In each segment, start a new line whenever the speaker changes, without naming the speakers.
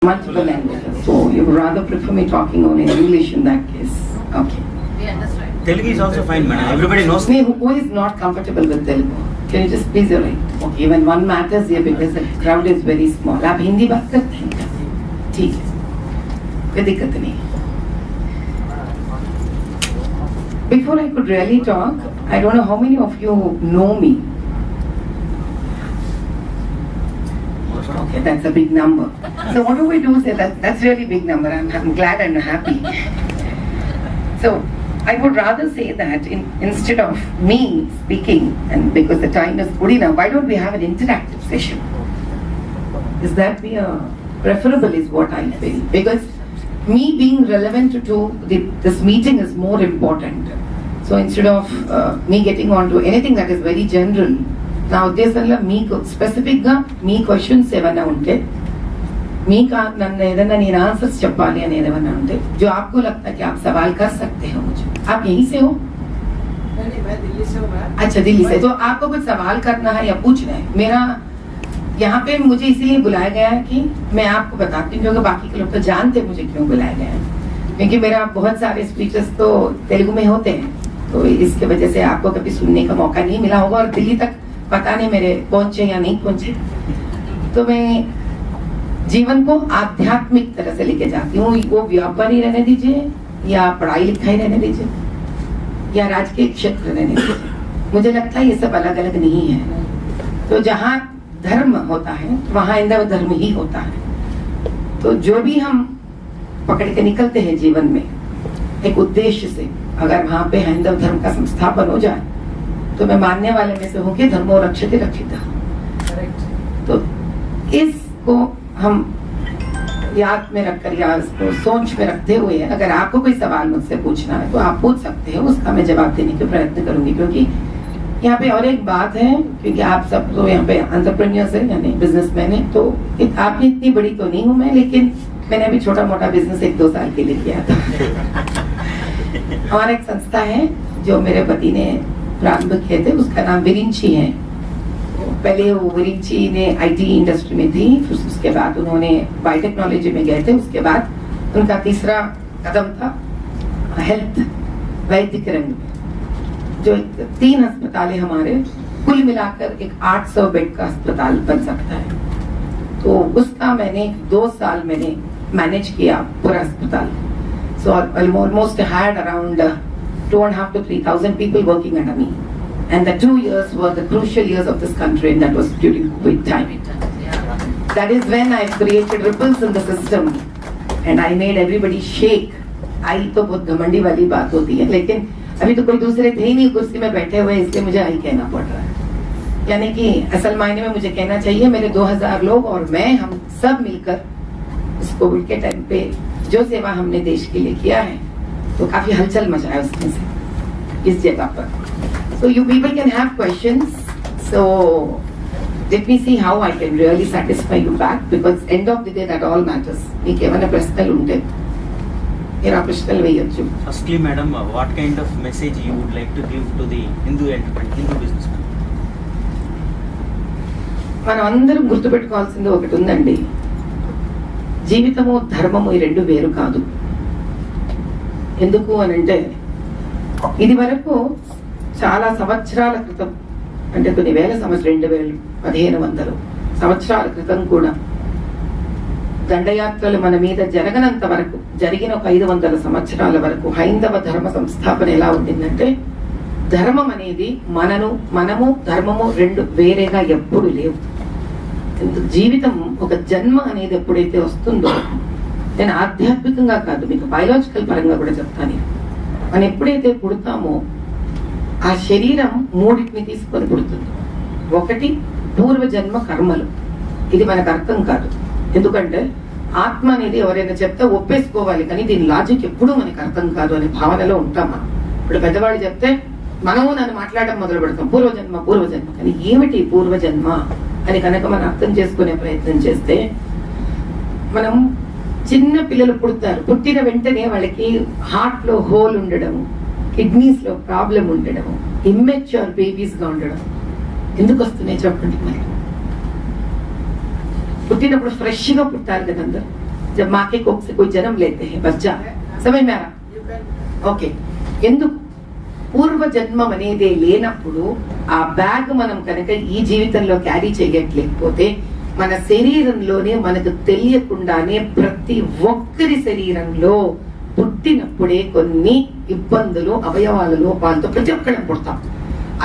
multiple languages. So you would rather prefer me talking only in English in that case. Okay.
We understand.
Telugu is also fine, madam. Everybody knows.
Me, who is not comfortable with Telugu? Can you just please write? Okay, even one matters here because the crowd is very small. आप हिंदी बात करते हैं क्या? ठीक है, कोई दिक्कत नहीं. Before I could really talk, I don't know how many of you know me. Okay, that's a big number. So what do we do? Say that's really big number. I'm glad and happy. So I would rather say that instead of me speaking, and because the time is good enough, why don't we have an interactive session? Is that be preferable is what I feel. Because me being relevant to this meeting is more important. So instead of me getting on to anything that is very general, నా ఉద్దేశంలో మీకు స్పెసిఫిక్గా మీ questions ఏమైనా ఉంటే మీకు నన్ను ఏదైనా నేను आंसर्स చెప్పాలి అని ఏమైనా ఉంటే जो आपको लगता है कि आप सवाल कर सकते हो मुझे. आप यहीं से हो?
नहीं, मैं दिल्ली से हूँ.
अच्छा, दिल्ली से. तो आपको कुछ सवाल करना है या पूछना है? मेरा यहाँ पे मुझे इसीलिए बुलाया गया है कि मैं आपको बताती हूँ, क्योंकि बाकी के लोग तो जानते मुझे क्यों बुलाया गया है. क्योंकि मेरा बहुत सारे स्पीचेस तो तेलुगु में होते हैं, तो इसके वजह से आपको कभी सुनने का मौका नहीं मिला होगा, और दिल्ली तक पता नहीं मेरे पहुंचे या नहीं पहुंचे. तो मैं जीवन को आध्यात्मिक तरह से लेके जाती हूँ. वो व्यापारी रहने दीजिए या पढ़ाई लिखाई रहने दीजिए या राजकीय क्षेत्र रहने दीजिए, मुझे लगता है ये सब अलग अलग नहीं है. तो जहाँ धर्म होता है वहाँ हिंदू धर्म ही होता है. तो जो भी हम पकड़ के निकलते हैं जीवन में एक उद्देश्य से, अगर वहाँ पे हिंदू धर्म का संस्थापन हो जाए तो मैं मानने वाले में से हूँ कि धर्मो रक्षित रक्षिता. तो इसको हम याद में रखकर या इसको सोच में रखते हुए अगर आपको कोई सवाल मुझसे पूछना है तो आप पूछ सकते हैं, उसका मैं जवाब देने के प्रयत्न करूंगी. क्योंकि यहाँ पे और एक बात है, क्योंकि आप सब तो यहाँ पे एंटरप्रेन्योर्स है यानी बिजनेसमैन है, तो आपने इतनी बड़ी तो नहीं हूँ मैं, लेकिन मैंने अभी छोटा मोटा बिजनेस 1-2 साल के लिए किया था. हमारा एक संस्था है जो मेरे पति ने प्रारंभ किए थे, उसका नाम विरिंची है. पहले वो विरिंची ने आईटी इंडस्ट्री में थी, फिर उसके बाद उन्होंने बायोटेक्नोलॉजी में गए थे. उसके बाद उनका तीसरा कदम था हेल्थ, वैदिक रंग में, जो 3 अस्पताल है हमारे, कुल मिलाकर एक 800 बेड का अस्पताल बन सकता है. तो उसका मैंने 2 साल मैंने मैनेज किया पूरा अस्पताल. So almost had around 2,500 to 3,000 people working under me, and the 2 years were the crucial years of this country, and that was during COVID time. That is when I created ripples in the system and I made everybody shake. आई तो बहुत घमंडी वाली बात होती है, लेकिन अभी तो कोई दूसरे थे ही नहीं कुर्सी में बैठे हुए, इसलिए मुझे आई कहना पड़ रहा है. यानी कि असल मायने में मुझे कहना चाहिए मेरे 2,000 लोग और मैं, हम सब मिलकर इस कोविड के टाइम पे जो सेवा हमने देश के लिए किया है, तो काफी हलचल मचाया उसमें से इस जगह पर. So you people can have questions. So let me see how I can really satisfy you back, because end of the day that all matters. మీకు ఏమైనా ప్రశ్నలు ఉంటే మీరు ఆ ప్రశ్నలు వేయొచ్చు.
Firstly, madam, what kind of message you would like to give to the Hindu businessman?
మనం అందరం గుర్తుపెట్టుకోవాల్సింది ఒకటి ఉందండి, జీవితము ధర్మము ఈ రెండు వేరు కాదు. ఎందుకు అని అంటే ఇది వరకు చాలా సంవత్సరాల క్రితం, అంటే కొన్ని వేల సంవత్సరాలు 2,000-1,500 సంవత్సరాల క్రితం కూడా దండయాత్రలు మన మీద జరగనంత వరకు, జరిగిన ఒక 500 సంవత్సరాల వరకు హైందవ ధర్మ సంస్థాపన ఎలా ఉండిందంటే, ధర్మం అనేది మనము ధర్మము రెండు వేరేగా ఎప్పుడు లేవు. జీవితం ఒక జన్మ అనేది ఎప్పుడైతే వస్తుందో, నేను ఆధ్యాత్మికంగా కాదు మీకు బయాలజికల్ పరంగా కూడా చెప్తాను, మనం ఎప్పుడైతే పుడతామో ఆ శరీరం 3 తీసుకొని పుడుతుంది. ఒకటి పూర్వజన్మ కర్మలు, ఇది మనకు అర్థం కాదు. ఎందుకంటే ఆత్మ అనేది ఎవరైనా చెప్తే ఒప్పేసుకోవాలి, కానీ దీని లాజిక్ ఎప్పుడూ మనకు అర్థం కాదు అనే భావనలో ఉంటాం మనం. ఇప్పుడు పెద్దవాళ్ళు చెప్తే మనము నన్ను మాట్లాడడం మొదలు పెడతాం, పూర్వజన్మ. కానీ ఏమిటి పూర్వజన్మ అని కనుక మనం అర్థం చేసుకునే ప్రయత్నం చేస్తే, మనం చిన్న పిల్లలు పుడతారు, పుట్టిన వెంటనే వాళ్ళకి హార్ట్ లో హోల్ ఉండడం, కిడ్నీస్ లో ప్రాబ్లం ఉండడం, ఇమ్మెచ్యూర్ బేబీస్ గా ఉండడం ఎందుకు వస్తున్నాయి చెప్పండి. మరి పుట్టినప్పుడు ఫ్రెష్ గా పుట్టాలి కదా అందరు. जब माँ के कोख से कोई जन्म लेते हैं बच्चा, समझ में आ रहा?
You can.
ఓకే, ఎందుకు పూర్వ జన్మం అనేది లేనప్పుడు ఆ బ్యాగ్ మనం కనుక ఈ జీవితంలో క్యారీ చేయట్లేకపోతే మన శరీరంలోనే మనకు తెలియకుండానే ప్రతి ఒక్కరి శరీరంలో పుట్టినప్పుడే కొన్ని ఇబ్బందులు అవయవాల లోపాలతో ప్రతి ఒక్కళ్ళం పుడతాం.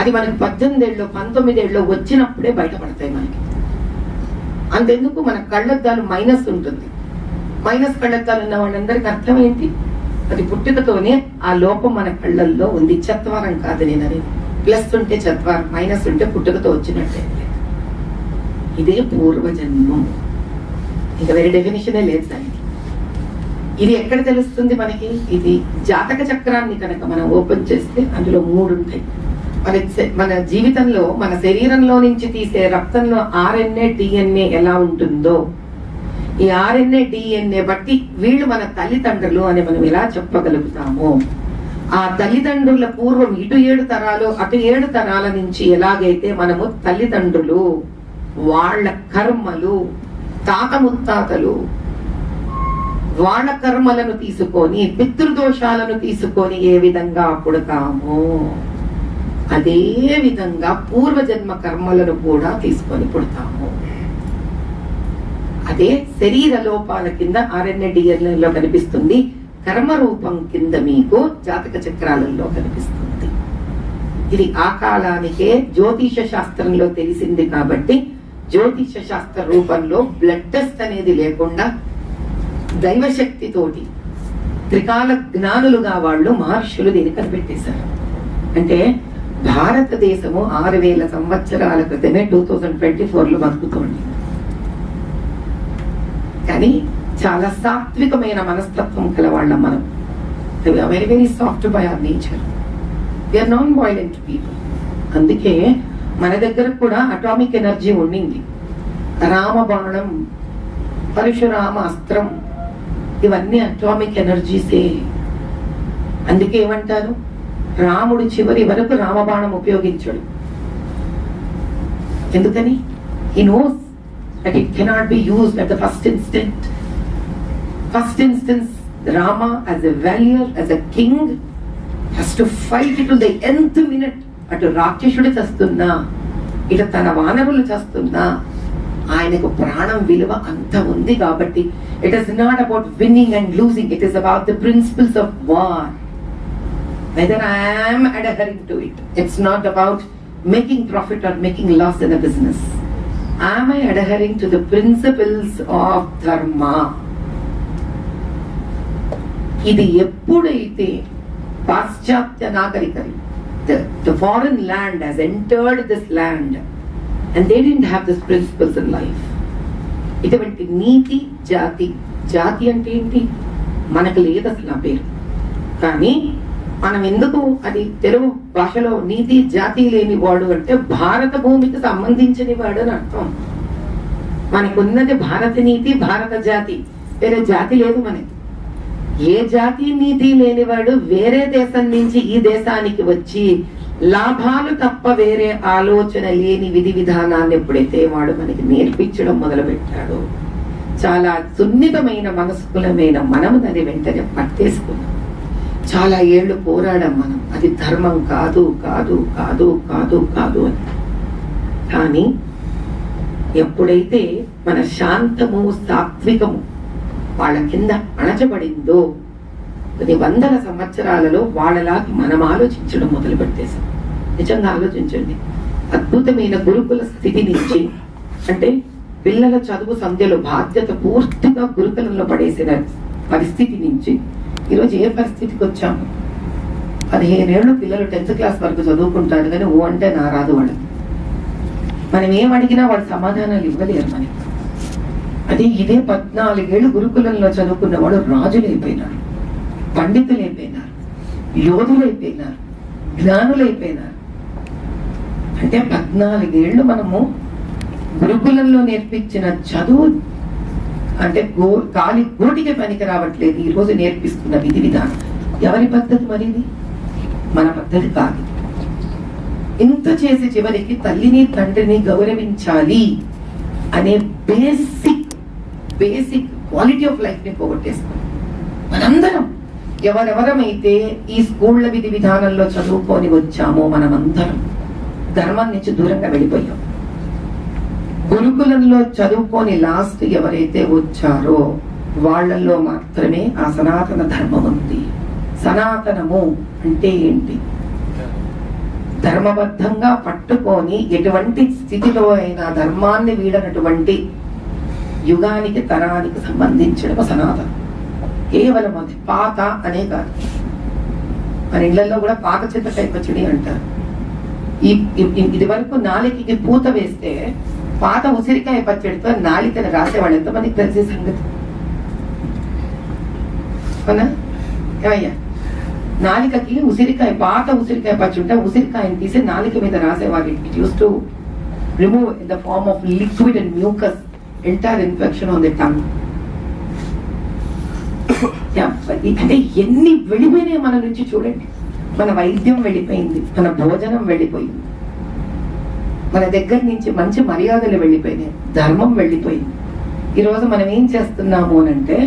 అది మనకు 18 ఏళ్ళు 19 ఏళ్ళు వచ్చినప్పుడే బయటపడతాయి మనకి. అంతెందుకు మన కళ్ళద్దాలు మైనస్ ఉంటుంది. మైనస్ కళ్ళద్దాలు ఉన్న వాళ్ళందరికీ అర్థం ఏంటి? అది పుట్టుకతోనే ఆ లోపం మన కళ్ళల్లో ఉంది. చత్వారం కాదు నేను అనేది. ప్లస్ ఉంటే చత్వారం, మైనస్ ఉంటే పుట్టుకతో వచ్చినట్టే. ఇదే పూర్వజన్మం, ఇంకా వేరే డెఫినేషనే లేదు దానికి. ఇది ఎక్కడ తెలుస్తుంది మనకి? ఇది జాతక చక్రాన్ని కనుక మనం ఓపెన్ చేస్తే అందులో 3 ఉంటాయి. మన జీవితంలో మన శరీరంలో నుంచి తీసే రక్తంలో RNA DNA ఎలా ఉంటుందో, ఈ RNA DNA బట్టి వీళ్ళు మన తల్లిదండ్రులు అని మనం ఎలా చెప్పగలుగుతామో, ఆ తల్లిదండ్రుల పూర్వం ఇటు 7 తరాలు అటు 7 తరాల నుంచి ఎలాగైతే మనము తల్లిదండ్రులు వాళ్ళ కర్మలు, తాత ముత్తాతలు వాళ్ళ కర్మలను తీసుకొని పితృదోషాలను తీసుకొని ఏ విధంగా పుడతామో అదే విధంగా పూర్వజన్మ కర్మలను కూడా తీసుకొని పుడతాము. అదే శరీర లోపాల కింద RNA DNA లో కనిపిస్తుంది, కర్మ రూపం కింద మీకు జాతక చక్రాలలో కనిపిస్తుంది. ఇది ఆ కాలానికే జ్యోతిష శాస్త్రంలో తెలిసింది కాబట్టి జ్యోతిష శాస్త్ర రూపంలో బ్లడ్ టెస్ట్ అనేది లేకుండా దైవశక్తితోటి త్రికాల జ్ఞానులుగా వాళ్ళు మహర్షులు దీన్ని కనిపెట్టేశారు. అంటే భారతదేశము 6000 సంవత్సరాల క్రితమే 2024లో బతుకుతోంది. కానీ చాలా సాత్వికమైన మనస్తత్వం కలవాళ్ళం మనం. Very very soft by our nature. We are non violent people. అందుకే మన దగ్గర కూడా అటామిక్ ఎనర్జీ ఉండింది. రామబాణం, పరశురామ అస్త్రం, ఇవన్నీ అటామిక్ ఎనర్జీసే. అందుకే ఏమంటారు, రాముడు చివరి వరకు రామబాణం ఉపయోగించాడు. ఎందుకని? he knows that it cannot be used at the first instant. First instance, Rama as a warrior, as a king, has to fight till the nth minute. అటు రాక్షసుడు చస్తున్నా, ఇటు తన వానరులు చస్తున్నా ఆయనకు ప్రాణం విలువ అంత ఉంది. కాబట్టి it is not about winning and losing, it is about the principles of war. Whether I am adhering to it, it's not about making profit or making loss in a business. Am I adhering to the principles of dharma? ఇది ఎప్పుడైతే పాశ్చాత్య నాగరికలు, the foreign land has entered this land and they didn't have these principles in life. ఇటువంటి నీతి, జాతి అంటే ఏంటి మనకు లేదు అసలు ఆ పేరు. కానీ మనం ఎందుకు అది తెలుగు భాషలో నీతి జాతి లేని వాడు అంటే భారత భూమికి సంబంధించిన వాడు అని అర్థం. మనకున్నది భారత నీతి, భారత జాతి, వేరే జాతి లేదు మనకి. ఏ జాతి నీతి లేనివాడు వేరే దేశం నుంచి ఈ దేశానికి వచ్చి లాభాలు తప్ప వేరే ఆలోచన లేని విధి విధానాన్ని ఎప్పుడైతే వాడు మనకి నేర్పించడం మొదలు పెట్టాడో, చాలా సున్నితమైన మనస్కులమైన మనము దాన్ని వెంటనే పట్టేసుకున్నాం. చాలా ఏళ్ళు పోరాడాం మనం, అది ధర్మం కాదు కాదు కాదు కాదు కాదు అని. కానీ ఎప్పుడైతే మన శాంతము, సాత్వికము వాళ్ళ కింద అణచబడిందో, కొన్ని 100 సంవత్సరాలలో వాళ్ళలాగా మనం ఆలోచించడం మొదలు పెట్టేశాం. నిజంగా ఆలోచించండి, అద్భుతమైన గురుకుల స్థితి నుంచి, అంటే పిల్లల చదువు సంధ్యలో బాధ్యత పూర్తిగా గురుకులంలో పడేసిన పరిస్థితి నుంచి ఈరోజు ఏ పరిస్థితికి వచ్చాము? 15 ఏళ్ళు పిల్లలు 10th క్లాస్ వరకు చదువుకుంటారు, కానీ ఓ అంటే నా రాదు వాళ్ళకి. మనం ఏం అడిగినా వాళ్ళు సమాధానాలు ఇవ్వలేరు మనకి. అదే ఇదే 14 ఏళ్ళు గురుకులంలో చదువుకున్న వాడు రాజులైపోయినారు, పండితులైపోయినారు, యోధులైపోయినారు, జ్ఞానులైపోయినారు. అంటే 14 ఏళ్ళు మనము గురుకులంలో నేర్పించిన చదువు అంటే గాలి గోటికి పనికి రావట్లేదు. ఈ రోజు నేర్పిస్తున్న విధి విధానం ఎవరి పద్ధతి? మరిది మన పద్ధతి కాదు. ఇంత చేసి చివరికి తల్లిని తండ్రిని గౌరవించాలి అనే బేసిక్ క్వాలిటీ ఆఫ్ లైఫ్ ని పోగొట్టేసుకున్నాం. మనందరం ఎవరెవరమైతే ఈ స్కూళ్ల విధి విధానంలో చదువుకొని వచ్చామో మనమందరం ధర్మం నుంచి దూరంగా వెళ్ళిపోయాం. గురుకులంలో చదువుకొని లాస్ట్ ఎవరైతే వచ్చారో వాళ్ళల్లో మాత్రమే ఆ సనాతన ధర్మం ఉంది. సనాతనము అంటే ఏంటి? ధర్మబద్ధంగా పట్టుకొని ఎటువంటి స్థితిలో అయినా ధర్మాన్ని వీడనటువంటి యుగానికి తరానికి సంబంధించడం సనాతనం. కేవలం అది పాత అనే కాదు. మన ఇళ్లలో కూడా పాత చింతకాయ పచ్చడి అంటారు. ఇది వరకు నాలికకి పూత వేస్తే పాత ఉసిరికాయ పచ్చడితో నాలికను రాసేవాళ్ళు ఎంతమందికి తెలిసే సంగతి? అవునా? ఏమయ్యా, నాలికకి ఉసిరికాయ, పాత ఉసిరికాయ పచ్చి ఉంటే ఉసిరికాయని తీసి నాలిక మీద రాసేవాళ్ళు. It use to remove in the form of liquid and mucus entire infection on the tongue. అంటే ఎన్ని వెళ్ళిపోయినాయి మన నుంచి చూడండి. మన వైద్యం వెళ్ళిపోయింది, మన భోజనం వెళ్ళిపోయింది, మన దగ్గర నుంచి మంచి మర్యాదలు వెళ్ళిపోయినాయి, ధర్మం వెళ్ళిపోయింది. ఈరోజు మనం ఏం చేస్తున్నాము అనంటే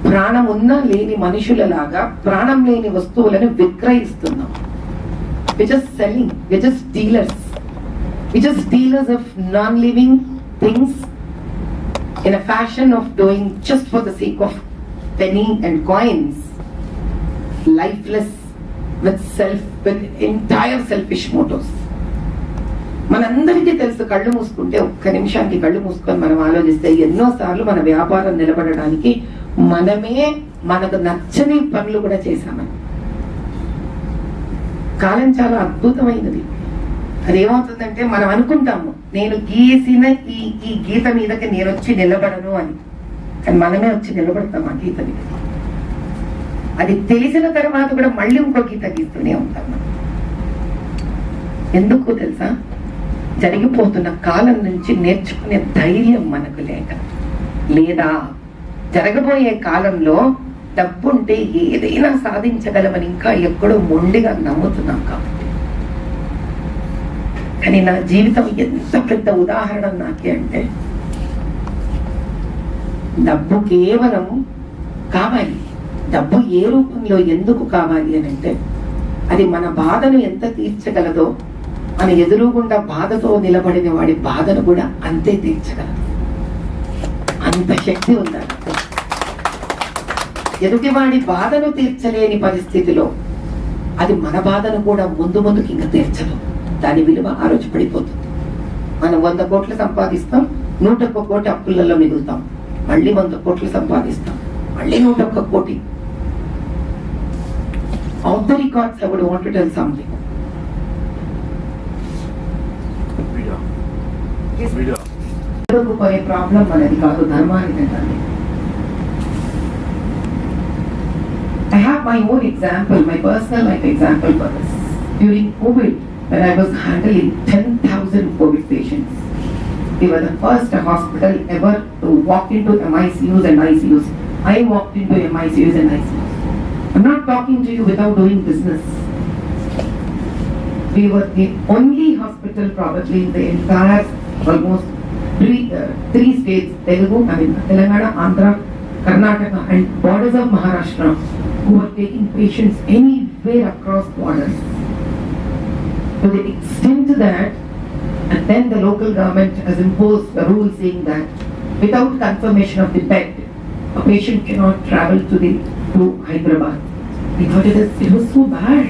ప్రాణం ఉన్నా లేని మనుషులలాగా ప్రాణం లేని వస్తువులను విక్రయిస్తున్నాం. We're just selling, we're just dealers. We're just dealers of non-living things in a fashion of doing just for the sake of penny and coins, lifeless, with entire selfish motives. మనందరికీ తెలుసు, కళ్ళు మూసుకుంటే ఒక్క నిమిషానికి కళ్ళు మూసుకొని మనం ఆలోచిస్తే ఎన్నోసార్లు మన వ్యాపారం నిలబడడానికి మనమే మనకు నచ్చని పనులు కూడా చేశామని. కాలం చాలా అద్భుతమైనది. అదేమవుతుందంటే మనం అనుకుంటాము నేను గీసిన ఈ గీత మీదకి నేను వచ్చి నిలబడను అని, కానీ మనమే వచ్చి నిలబడతాం ఆ గీత మీద. అది తెలిసిన తర్వాత కూడా మళ్ళీ ఇంకో గీత గీస్తూనే ఉంటాం. ఎందుకు తెలుసా? జరిగిపోతున్న కాలం నుంచి నేర్చుకునే ధైర్యం మనకు లేక, లేదా జరగబోయే కాలంలో డబ్బుంటే ఏదైనా సాధించగలమని ఇంకా ఎక్కడో మొండిగా నమ్ముతున్నాం కాబట్టి. కానీ నా జీవితం ఎంత పెద్ద ఉదాహరణ నాకే అంటే, డబ్బు కేవలం కావాలి. డబ్బు ఏ రూపంలో ఎందుకు కావాలి అని అంటే, అది మన బాధను ఎంత తీర్చగలదో, మన ఎదురుగుండా బాధతో నిలబడిన వాడి బాధను కూడా అంతే తీర్చగలదు. అంత శక్తి ఉండాలి. ఎదుటివాడి బాధను తీర్చలేని పరిస్థితిలో అది మన బాధను కూడా ముందుకి ఇంకా తీర్చదు. దాని విలువ ఆ రోజు పడిపోతుంది. మనం 100 కోట్లు సంపాదిస్తాం, 101 కోటి అప్పులలో మిగులుతాం. మళ్ళీ 100 కోట్లు సంపాదిస్తాం, మళ్ళీ 101 కోటి. Off the records I would want to tell something. పోయే ప్రాబ్లం అనేది కాదు, ధర్మానికి. I have my own example, my personal life example for this. During COVID, when I was handling 10,000 COVID patients, we were the first hospital ever to walk into MICUs and ICUs. I walked into MICUs and ICUs. I'm not talking to you without doing business. We were the only hospital probably in the entire almost three states, Telangana, Andhra, Karnataka and borders of Maharashtra, who are taking patients anywhere across borders. To the extent that, and then the local government has imposed a rule saying that without confirmation of the bed, a patient cannot travel to Hyderabad. We thought it was so bad.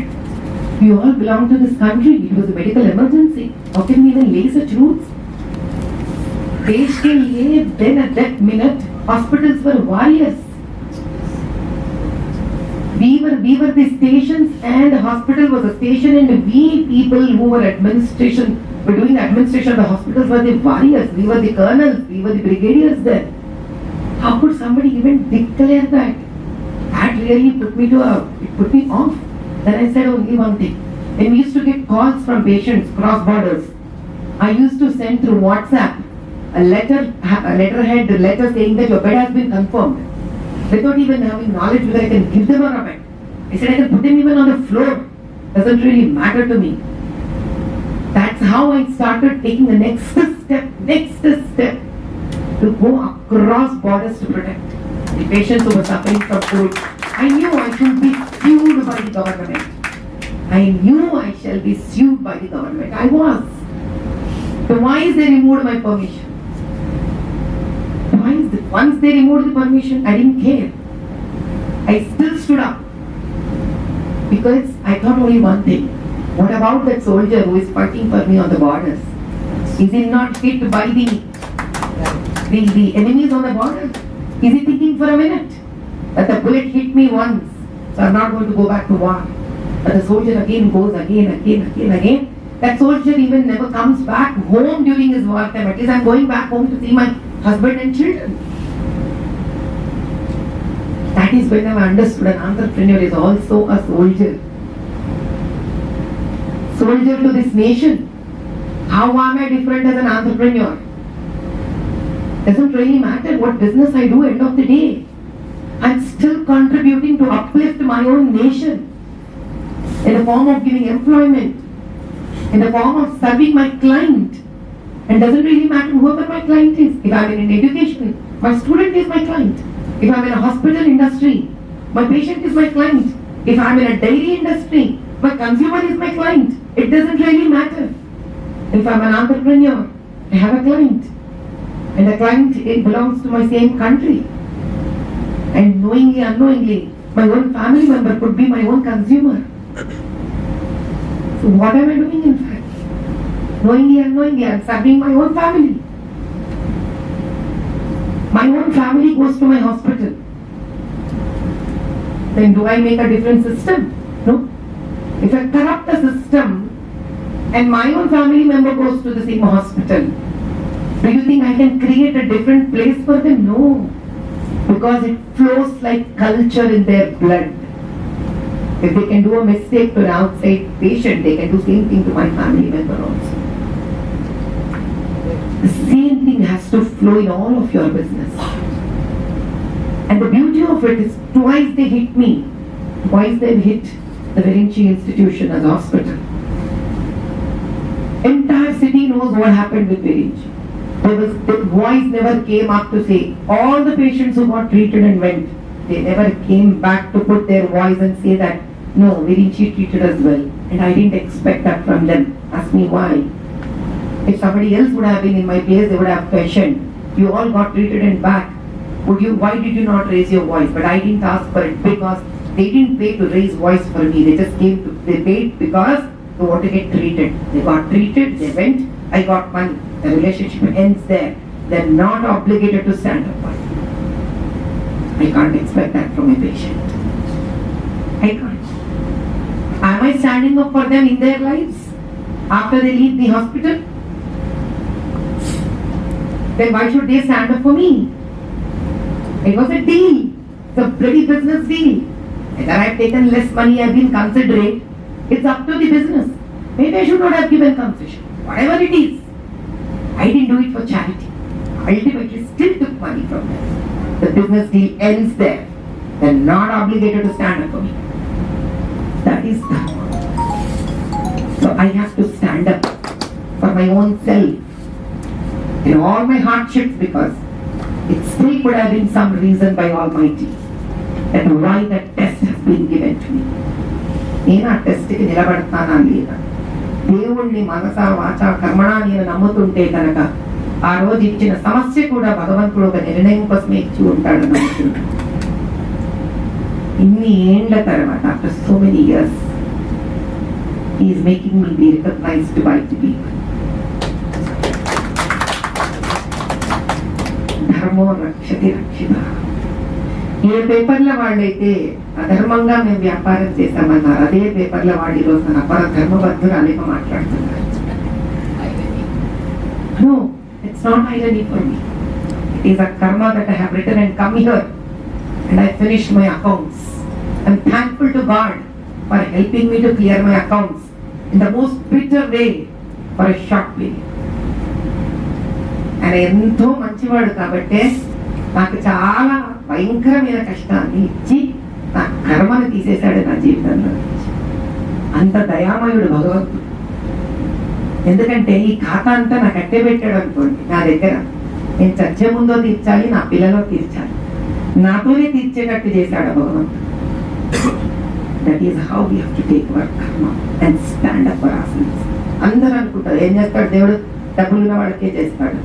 We all belong to this country. It was a medical emergency. How can we even lay such rules? Then at that minute, hospitals were warriors. We were the stations and the hospital was a station, and we people who were doing administration of the hospitals were the warriors. We were the colonels, we were the brigadiers there. How could somebody even declare that? That really put me off. Then I said only one thing. When we used to get calls from patients cross borders, I used to send through WhatsApp a letter saying that your bed has been confirmed, without even having knowledge whether I can give them on a bed. I said I can put them even on the floor. Doesn't really matter to me. That's how I started taking the next step. to go across borders to protect the patients who were suffering from COVID. I knew I should be sued by the government. I knew I shall be sued by the government. I was. So why is they removed my permission? Once they removed the permission, I didn't care. I still stood up. Because I thought only one thing. What about that soldier who is fighting for me on the borders? Is he not hit by the enemies on the border? Is he thinking for a minute that the bullet hit me once, so I'm not going to go back to war? But the soldier again goes again. That soldier even never comes back home during his wartime. At least I'm going back home to see my husband and children. That is when I understood an entrepreneur is also a soldier. Soldier to this nation. How am I different as an entrepreneur? Doesn't really matter what business I do end of the day. I'm still contributing to uplift my own nation in the form of giving employment, in the form of serving my client. And doesn't really matter whoever my client is. If I'm in education, my student is my client. If I'm in a hospital industry, my patient is my client. If I'm in a dairy industry, my consumer is my client. It doesn't really matter. If I'm an entrepreneur, I have a client. And the client, it belongs to my same country. And knowingly, unknowingly, my own family member could be my own consumer. So what am I doing in fact? Knowingly, unknowingly, I am serving my own family. My own family goes to my hospital. Then do I make a different system? No. If I corrupt the system and my own family member goes to the same hospital, do you think I can create a different place for them? No. Because it flows like culture in their blood. If they can do a mistake to an outside patient, they can do same thing to my family member also. The same thing has to flow in all of your business. And the beauty of it is twice they hit me. Twice they hit the Virinchi institution as a hospital. Entire city knows what happened with Virinchi. The voice never came up to say, all the patients who got treated and went, they never came back to put their voice and say that, no, Virinchi treated us well. And I didn't expect that from them. Ask me why. If somebody else would have been in my place, they would have questioned. You all got treated and back. Why did you not raise your voice? But I didn't ask for it because they didn't pay to raise voice for me. They just they paid because they want to get treated. They got treated, they went, I got money. The relationship ends there. They're not obligated to stand up for it. I can't expect that from a patient. I can't. Am I standing up for them in their lives after they leave the hospital? Then why should they stand up for me? It was a deal. It's a bloody business deal. Whether I've taken less money, I've been considerate, it's up to the business. Maybe I should not have given concession. Whatever it is. I didn't do it for charity. Ultimately still took money from them. The business deal ends there. They're not obligated to stand up for me. That is dharma. So I have to stand up for my own self in all my hardships, because it still could have been some reason by Almighty that why that test has been given to me. నేను ఆ టెస్ట్కి నిలబడతానా లేదా? దేవుణ్ణి మనస వాచ కర్మణ నేను నమ్ముతుంటే కనుక ఆ రోజు ఇచ్చిన సమస్య కూడా భగవంతుడు ఒక నిర్ణయం కోసమే ఇచ్చి ఉంటాడు నమ్ముతున్నాను. ఇన్ని ఏండ్ల తర్వాత, after so many years, he is making me be recognized by the people. ధర్మో రక్షతి రక్షిత. ఏ పేపర్ల వాళ్ళైతే అధర్మంగా మేము వ్యాపారం చేశామన్నారు, అదే పేపర్ల వాళ్ళు ఈరోజు అపర ధర్మబద్ధులు అనేక మాట్లాడుతున్నారు. No, it's not irony for me. It is a karma that I have written and come here and I finished my accounts. I'm thankful to God for helping me to clear my accounts in the most bitter way for a short period. ఆయన ఎంతో మంచివాడు కాబట్టే నాకు చాలా భయంకరమైన కష్టాన్ని ఇచ్చి నా కర్మను తీసేశాడు నా జీవితంలో. అంత దయామయుడు భగవంతుడు. ఎందుకంటే ఈ ఖాతా అంతా నాకు అట్టే పెట్టాడు అనుకోండి, నా దగ్గర నేను చచ్చే ముందో తీర్చాలి, నా పిల్లలో తీర్చాలి, నాతోనే తీర్చేటట్టు చేశాడు భగవంతుడు. That is how we have to take our karma and stand up for ourselves. అందరూ అనుకుంటారు ఏం చేస్తాడు దేవుడు, డబ్బులున్న వాడికే చేస్తాడు.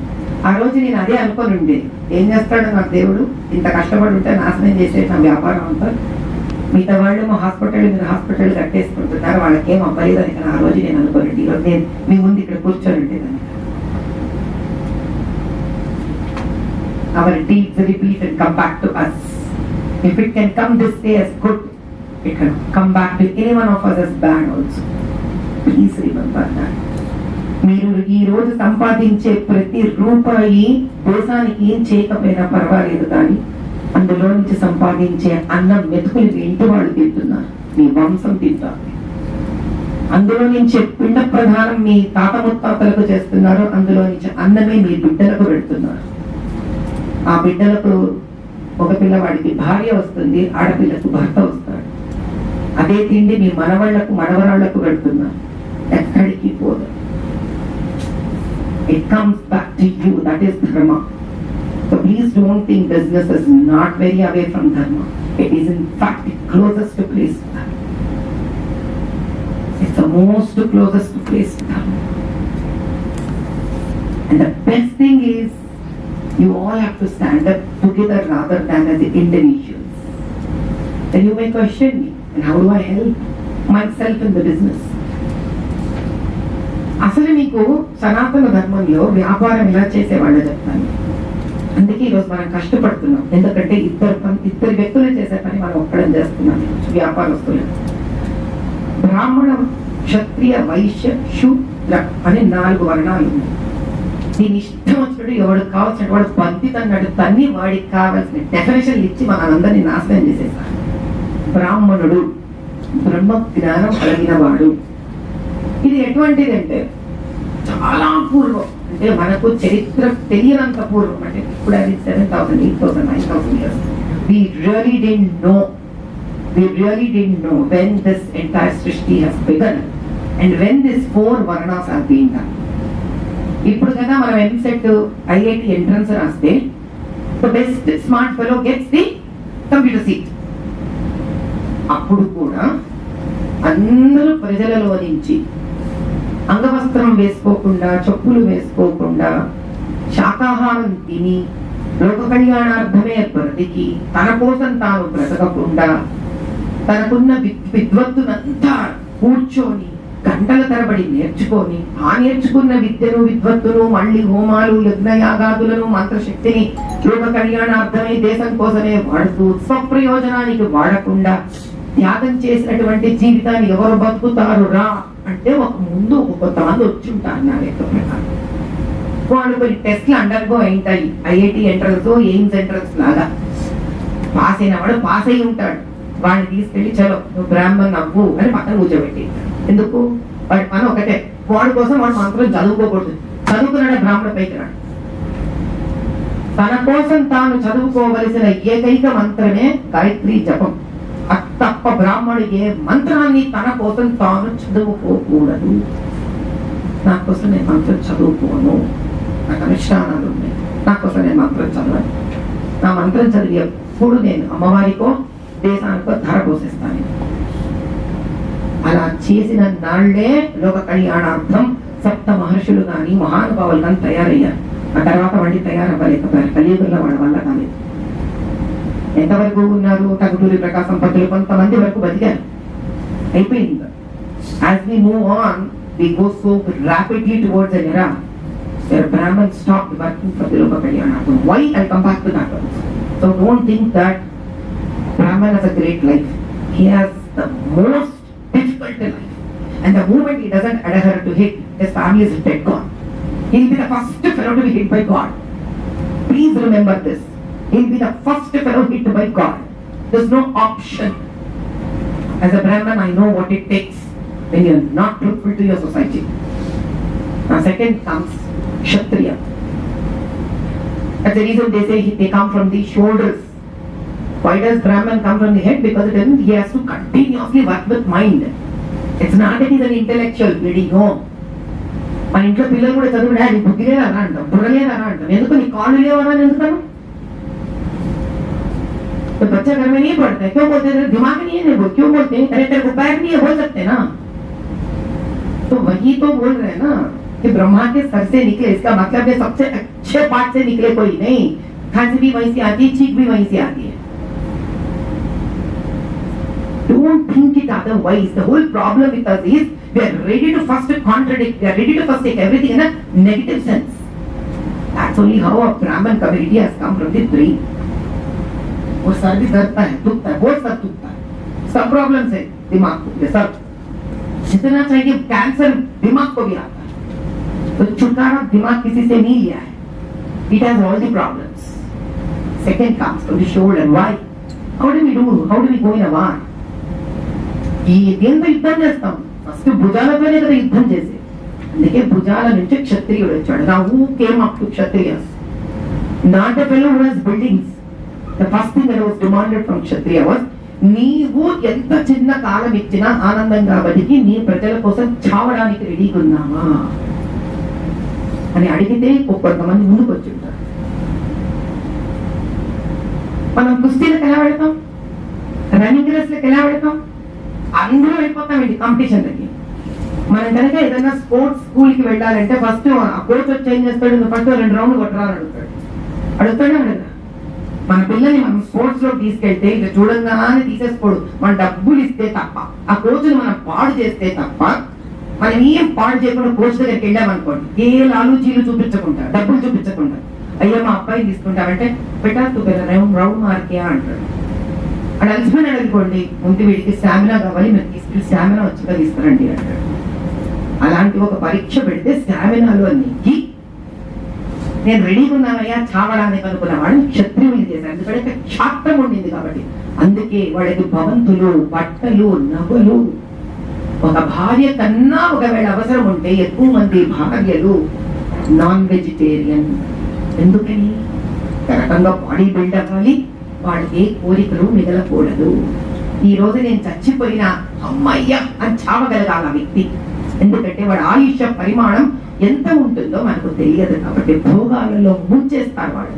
ఆ రోజు నేను అదే అనుకొని ఉండేది, ఏం చేస్తాడు నాకు దేవుడు, ఇంత కష్టపడి ఉంటే నాశనం చేసే నా వ్యాపారం అంతా. మిగతా వాళ్ళు మా హాస్పిటల్ కట్టేసుకుంటున్నారు, వాళ్ళకేం అవ్వలేదు అని ఆ రోజు నేను అనుకోనండి. ఈరోజు నేను మీ ముందు ఇక్కడ కూర్చొని ఉండేదాన్ని. Our deeds repeat and come back to us. If it can come this day as good, it can come back to any one of us as bad also. Please remember that. మీరు ఈ రోజు సంపాదించే ప్రతి రూపాయి దేశానికి ఏం చేయకపోయినా పర్వాలేదు, కానీ అందులో నుంచి సంపాదించే అన్నం మెతుకులు మీ ఇంటి వాళ్ళు తింటున్నారు, మీ వంశం తింటారు. అందులో నుంచి పిండ ప్రధానం మీ తాత ముత్తాతలకు చేస్తున్నారు, అందులో నుంచి అన్నమే మీ బిడ్డలకు పెడుతున్నారు. ఆ బిడ్డలకు ఒక పిల్లవాడికి భార్య వస్తుంది, ఆడపిల్లకు భర్త వస్తాడు. అదే తిండి మీ మనవాళ్లకు మనవరాళ్లకు పెడుతున్నారు, ఎక్కడికి పోదు. It comes back to you. That is dharma. So please don't think business is not very away from dharma. It is in fact the closest place to dharma. It's the most closest place to dharma. And the best thing is, you all have to stand up together rather than as individuals. Then you may question me, and how do I help myself in the business? అసలు మీకు సనాతన ధర్మంలో వ్యాపారం ఎలా చేసేవాళ్ళు చెప్తాను. అందుకే ఈరోజు మనం కష్టపడుతున్నాం, ఎందుకంటే ఇద్దరు వ్యక్తులు చేసే పని మనం ఒక్కడం చేస్తున్నాం. వ్యాపారస్తులు బ్రాహ్మణ, క్షత్రియ, వైశ్య, శూద్ర అని 4 వర్ణాలు ఉన్నాయి. దీని ఇష్టం వచ్చినట్టు ఎవరికి కావాల్సిన వాడు బంధితన్నాడు తన్ని వాడికి కావాల్సిన డెఫినేషన్లు ఇచ్చి మనందరినీ నాశనం చేసేసారు. బ్రాహ్మణుడు బ్రహ్మ జ్ఞానం కలిగిన వాడు. ఇది ఎటువంటిది అంటే చాలా పూర్వం, అంటే మనకు చరిత్ర తెలియనంత పూర్వం, అంటే ఇప్పుడు అది 7,000, 8,000, 9,000 years. We really didn't know when this entire Srishti has begun and when these 4 varnas are being done. ఇప్పుడు కదా మనం ఎంసెట్ IIT ఎంట్రన్స్ రాస్తే the best smart fellow gets the computer seat. అప్పుడు కూడా అందరూ ప్రజలలో నుంచి అంగవస్త్రం వేసుకోకుండా, చెప్పులు వేసుకోకుండా, శాకాహారం తిని, లోక కళ్యాణార్థమే బ్రతికి, తన కోసం తాను బ్రతకకుండా, తనకున్న విద్వత్తునంతా కూర్చొని గంటల తరబడి నేర్చుకొని, ఆ నేర్చుకున్న విద్యను విద్వత్తును మళ్ళీ హోమాలు, యజ్ఞయాగాదులను, మంత్రశక్తిని లోక కళ్యాణార్థమై దేశం కోసమే వాడుతూ స్వప్రయోజనానికి వాడకుండా త్యాగం చేసినటువంటి జీవితాన్ని ఎవరు బతుకుతారు రా అంటే ముందు కొంతమంది వచ్చి ఉంటారు నా లెక్క ప్రకారం. వాళ్ళు కొన్ని టెస్ట్లు అండర్గో అయింటాయి, IIT ఎంట్రన్స్, ఎయిమ్స్ ఎంట్రన్స్ లాగా. పాస్ అయిన వాడు పాస్ అయి ఉంటాడు, వాడిని తీసుకెళ్లి చలో నువ్వు బ్రాహ్మణ్ అవ్వు అని పక్కన కూర్చోబెట్టి. ఎందుకు? వాడి పని ఒకటే, వాడి కోసం వాడు మంత్రం చదువుకోకూడదు. చదువుకున్నాడే బ్రాహ్మణ పైకి రాడు. తన కోసం తాను చదువుకోవలసిన ఏకైక మంత్రమే గాయత్రి జపం. తప్ప బ్రాహ్మణుడు ఏ మంత్రాన్ని తన కోసం తాను చదువుకోకూడదు. నా కోసం నేను మంత్రం చదువుకోను, నాకు అనుష్ఠానాలు ఉన్నాయి, నా కోసం నేను మంత్రం చదవను. నా మంత్రం చదివి ఎప్పుడు నేను అమ్మవారికో దేశానికో ధర పోసేస్తాను. అలా చేసిన నాళ్లే లోక కళ్యాణార్థం సప్త మహర్షులు కానీ మహానుభావులు కానీ తయారయ్యారు. ఆ తర్వాత వాళ్ళు తయారవ్వలేకపోయారు, కలియుగంలో వాళ్ళ వల్ల కాలేదు. ఎంతవరకు ఉన్నారు? టంగుటూరి ప్రకాశం పంతులు కొంతమంది వరకు బతికారు, అయిపోయింది. As we move on, we go so rapidly towards an era where Brahmins stopped working for the Loka Kalyanartham. Why? I'll come back to that one. So don't think that Brahman has a great life. He has the most difficult life. And the moment he doesn't adhere to it, his family is dead gone. He'll be the first fellow to be hit by God. Please remember this. He'll be the first fellow hit by God. There's no option. As a Brahman, I know what it takes when you're not truthful to your society. Now second comes Kshatriya. That's the reason they say they come from the shoulders. Why does Brahman come from the head? Because he has to continuously work with mind. It's not that he's an intellectual, no. మన ఇంట్లో పిల్లలు కూడా చదువు daddy బుద్ధి లేదనా అంటాం, బుర్రలేదనా అంటాం. ఎందుకు నీ కాళ్ళు లేవనా ఎందుకను? तो बच्चा घर में नहीं पढ़ता है, क्यों बोलते हैं? दिमाग नहीं है वो, क्यों बोलते हैं? अरे तेरे को पैर नहीं है, बोल सकते ना. तो वही तो बोल रहे हैं ना कि ब्रह्मा के सर से निकले, इसका मतलब है सबसे अच्छे पार्ट से निकले कोई नहीं. खांसी भी वहीं से आती है, छींक भी वहीं से आती है. Don't think it otherwise. The whole problem with us is we are ready to first contradict, we are ready to first take everything in a negative sense. That's only how a Brahman community has come from the tree. वो sir भी दर्दता है, दुखता है, बहुत सब दुखता है, सब प्रॉब्लम है दिमाग को, सब जितना चाहिए कैंसर दिमाग को भी आता है. तो छुटकारा दिमाग किसी से नहीं लिया है. It has all the problems. Second comes from the shoulder. Why? How do we do? How do we go in a war? ఈ దేంతో యుద్ధం చేస్తాం? ఫస్ట్ భుజాలతోనే కదా యుద్ధం చేసే. అందుకే భుజాల నుంచి క్షత్రియుడు వచ్చాడు. Now who came up to Kshatriyas? Not a fellow who has buildings. The first thing that was demanded from Kshatriya was, నీవు ఎంత చిన్న కాలం ఇచ్చినా ఆనందంగా బతికి నీ ప్రజల కోసం చావడానికి రెడీగా ఉన్నావా అని అడిగితే కొంతమంది ముందుకు వచ్చి ఉంటారు. మనం కుస్తీలకు ఎలా పెడతాం, రన్నింగ్ రేస్లకు ఎలా పెడతాం, అందరూ వెళ్ళిపోతాం ఏంటి కాంపిటీషన్లకి. మనం కనుక ఏదైనా స్పోర్ట్స్ స్కూల్ కి వెళ్ళాలంటే ఫస్ట్ ఆ కోచ్ వచ్చి ఏం చేస్తాడు, ఫస్ట్ 2 రౌండ్లు కొట్టరాలని అడుగుతాడే అడగదా. మన పిల్లల్ని మనం స్పోర్ట్స్ లో తీసుకెళ్తే ఇక చూడంగానే తీసేసుకోడు. మన డబ్బులు ఇస్తే తప్ప, ఆ కోచ్ని మనం పాడు చేస్తే తప్ప, మనం ఏం పాడు చేయకుండా కోచ్ దగ్గరికి వెళ్ళామనుకోండి, ఏ లాలూచీలు చూపించకుండా, డబ్బులు చూపించకుండా, అయ్యో మా అబ్బాయిని తీసుకుంటామంటే పెట్టా రౌండ్ మార్కే అంటాడు. అది అలసిపోయినాడు అనుకోండి, ముందు వీడికి స్టామినా కావాలి, మీరు తీసుకుని స్టామినా వచ్చేగా తీసుకురండి అంటాడు. అలాంటి ఒక పరీక్ష పెడితే స్టామినాలో నీకి నేను రెడీగా ఉన్నానయ్యా చావడానికి అనుకున్నవాడు క్షత్రియుని చేశాడు. ఎందుకంటే క్షాత్రం ఉండింది కాబట్టి. అందుకే వాడికి భవంతులు, బట్టలు, నవ్వులు, ఒక భార్య కన్నా ఒకవేళ అవసరం ఉంటే ఎక్కువ మంది భార్యలు నాన్ వెజిటేరియన్. ఎందుకని? రకంగా బాడీ బిల్డ్ అవ్వాలి, వాడికి కోరికలు మిగలకూడదు. ఈ రోజు నేను చచ్చిపోయినా అమ్మయ్య అని చావగలగాల వ్యక్తి. ఎందుకంటే వాడు ఆయుష్య పరిమాణం ఎంత ఉంటుందో మనకు తెలియదు కాబట్టి భోగాలలో ముంచేస్తారు వాడు.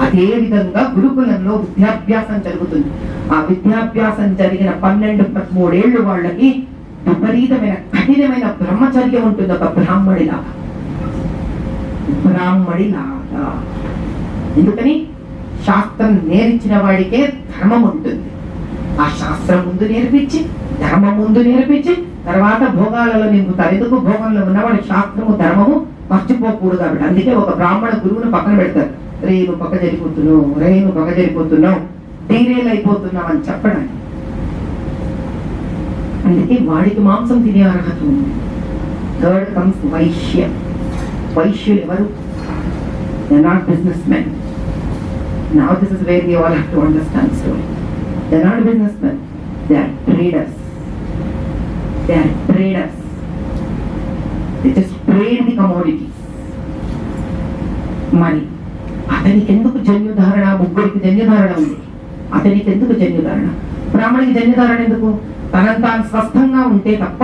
అదే విధంగా గురుకులంలో విద్యాభ్యాసం జరుగుతుంది. ఆ విద్యాభ్యాసం జరిగిన 12-13 ఏళ్ళు వాళ్ళకి విపరీతమైన కఠినమైన బ్రహ్మచర్యం ఉంటుంది. ఒక బ్రాహ్మడిలాగా. ఎందుకని? శాస్త్రం నేర్చిన వాడికే ధర్మం ఉంటుంది. ఆ శాస్త్రం ముందు నేర్పించి, ధర్మం ముందు నేర్పించి, తర్వాత భోగాలలో నింపుతారు. ఎందుకు? భోగంలో ఉన్నవాడు శాస్త్రము ధర్మము మర్చిపోకూడదు కాబట్టి. అందుకే ఒక బ్రాహ్మణ గురువును పక్కన పెడతారు. రే నువ్వు పక్క జరిపోతున్నావు, రే నువ్వు పక్క జరిపోతున్నావు, డీరేల్ అయిపోతున్నావు అని చెప్పడానికి. అందుకే వాడికి మాంసం తినే అర్హత ఉంది. Third comes Vaishya. వైశ్యులు ఎవరు? They are not businessmen. Now this is where we all have to understand slowly. They are not businessmen. They are traders. They are traders. They just trade the commodities. Money. అతనికి ఎందుకు జన్యుధారణ? ముగ్గురికి జన్యుధారణ ఉంది. అతనికి ఎందుకు జన్యుధారణ? బ్రాహ్మణికి జన్యుధారణ ఎందుకు? తనకు తాను స్వస్థంగా ఉంటే తప్ప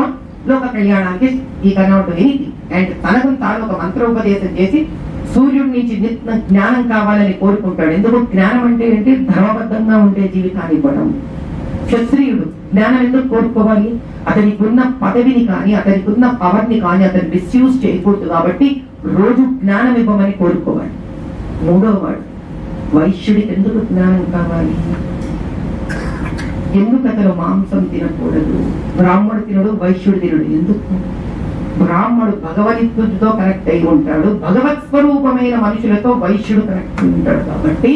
లోక కళ్యాణానికి ఈ కనౌట్ ఎనీథింగ్. అండ్ తనకు తాను ఒక మంత్రోపదేశం చేసి సూర్యుడి నుంచి జ్ఞానం కావాలని కోరుకుంటాడు. ఎందుకు? జ్ఞానం అంటే ఏంటి? ధర్మబద్ధంగా ఉండే జీవితాన్ని ఇవ్వడం. క్షత్రియుడు జ్ఞానం ఎందుకు కోరుకోవాలి? అతనికి ఉన్న పదవిని కానీ, అతనికి ఉన్న పవర్ ని కానీ అతను మిస్యూజ్ చేయకూడదు కాబట్టి రోజు జ్ఞానం ఇవ్వమని కోరుకోవాలి. మూడో వాడు వైశ్యుడికి ఎందుకు జ్ఞానం కావాలి? ఎందుకు అతను మాంసం తినకూడదు? బ్రాహ్మణుడు తినడు, వైశ్యుడు తినడు. ఎందుకు? బ్రాహ్మణుడు భగవద్గీతతో కనెక్ట్ అయి ఉంటాడు, భగవత్ స్వరూపమైన మనుషులతో వైశ్యుడు కనెక్ట్ ఉంటాడు. కాబట్టి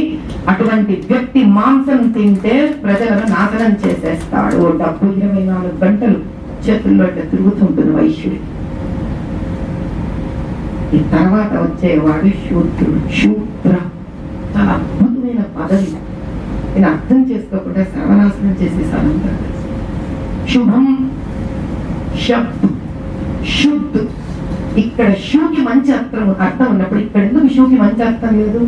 అటువంటి వ్యక్తి మాంసం తింటే ప్రజలను నాశనం చేసేస్తాడు. డబ్బు 24 గంటలు చేతుల్లో తిరుగుతుంటుంది వైశ్యుడి. ఈ తర్వాత వచ్చేవాడు శూద్రుడు. శూద్ర చాలా అద్భుతమైన పదవి. నేను అర్థం చేసుకోకుండా సర్వనాశనం చేసేసాను. శుభం శబ్దం శుద్ధ్. ఇక్కడ షూకి మంచి అర్థం ఉన్నప్పుడు ఇక్కడ ఎందుకు షూకి మంచి అర్థం లేదు?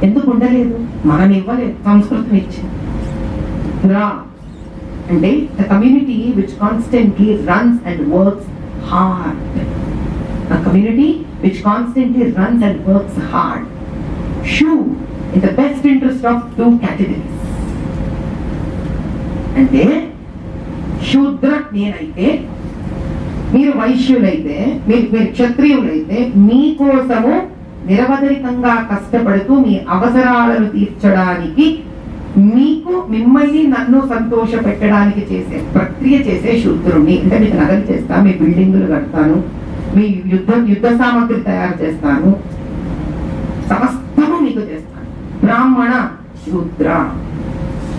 ఎందుకు ఉండలేదు? మనం ఇవ్వలేదు, సంస్కృతం ఇచ్చింది. రా అంటే the community which constantly runs and works hard. A community which constantly runs and works hard. Shoe in the best interest of two categories. అంటే శూద్ర నేనైతే, మీరు వైశ్యులైతే, మీరు క్షత్రియులైతే, మీకోసము నిరవధికంగా కష్టపడుతూ మీ అవసరాలను తీర్చడానికి, మిమ్మల్ని నన్ను సంతోష పెట్టడానికి చేసే ప్రక్రియ చేసే శూద్రుణ్ణి. అంటే మీకు నగలు చేస్తా, మీ బిల్డింగులు కడతాను, మీ యుద్ధ సామగ్రి తయారు చేస్తాను, సమస్తము మీకు చేస్తాను. బ్రాహ్మణ శూద్ర,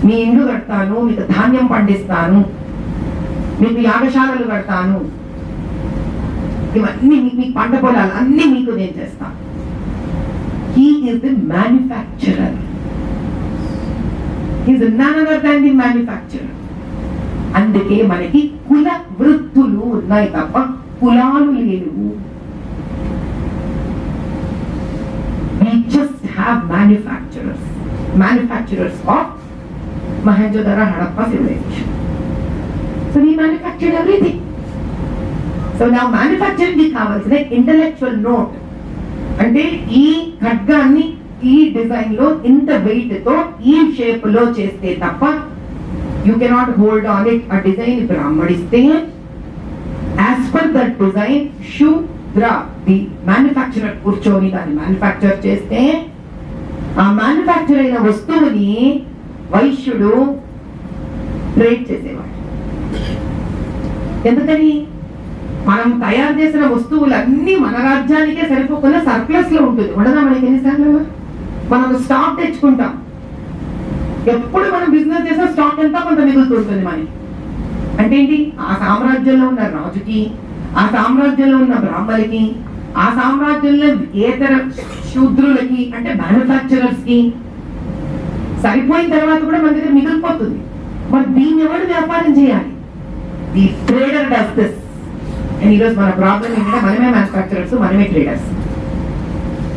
మీ ఇండ్లు కడతాను, మీకు ధాన్యం పండిస్తాను, మీకు యాగశాలలు కడతాను, ఇవన్నీ మీకు పంట పొలాలు అన్ని మీకు నేను చేస్తాను. He is the manufacturer. He is none other than the manufacturer. అందుకే మనకి కుల వృత్తులు ఉన్నాయి తప్ప కులాలు లేవు. We just have manufacturers of Mohenjo-daro Harappa civilization. So we manufactured everything. So now manufacturing కి కావాల్సిన ఇంటలెక్చువల్ నోట్ అంటే ఈ ఖడ్గాన్ని ఈ డిజైన్ లో ఇంత వెయిట్ తో ఈ షేప్ లో చేస్తే తప్ప you cannot hold on it. ఆ డిజైన్ ఇప్పుడు అమ్మడిస్తే యాజ్ పర్ దట్ డిజైన్ శూద్ర ది మ్యానుఫ్యాక్చరర్ కూర్చొని దాన్ని మ్యానుఫ్యాక్చర్ చేస్తే ఆ మ్యానుఫ్యాక్చర్ అయిన వస్తువుని వైశ్యుడు ట్రేడ్ చేసేవాడు. ఎందుకని? మనం తయారు చేసిన వస్తువులన్నీ మన రాజ్యానికే సరిపోకుండా సర్ప్లస్ లో ఉంటుంది. ఉండదా మనకి ఎన్నిసార్లు? మనం స్టాక్ తెచ్చుకుంటాం. ఎప్పుడు మనం బిజినెస్ చేసిన స్టాక్ ఎంత కొంత మిగులుతుంటుంది మనకి. అంటే ఏంటి? ఆ సామ్రాజ్యంలో ఉన్న రాజుకి, ఆ సామ్రాజ్యంలో ఉన్న బ్రాహ్మణులకి, ఆ సామ్రాజ్యంలో ఏతర శూద్రులకి అంటే మ్యానుఫ్యాక్చరర్స్ కి సరిపోయిన తర్వాత కూడా మన దగ్గర మిగిలిపోతుంది. మరి దీన్ని ఎవరు వ్యాపారం చేయాలి? The trader does this. And ఈరోజు మన ప్రాబ్లం ఏంటంటే మనమే మ్యానుఫ్యాక్చరర్స్, మనమే ట్రేడర్స్.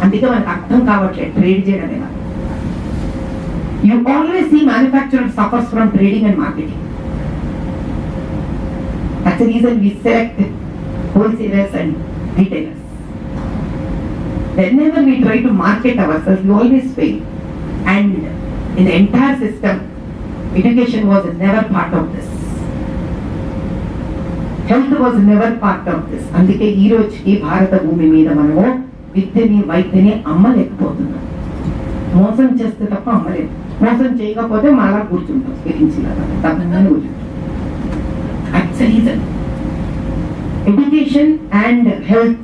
అందుకే మనకు అర్థం కావట్లేదు ట్రేడ్ చేయడం ఎలా. You always see manufacturer suffers from trading and marketing. That's the reason we select wholesalers and retailers. Whenever we try to market ourselves, we always fail. And in the entire system, education was never part of this. Health was never part of this. అందుకే ఈ రోజుకి భారత భూమి మీద మనము విద్యని వైద్యని అమ్మలేకపోతున్నాం. మోసం చేస్తే తప్ప అమ్మలేదు. మోసం చేయకపోతే మళ్ళా కూర్చుంటాం, స్పీకించిలాగా తప్పగానే కూర్చుంటాం. That's the reason. Education and health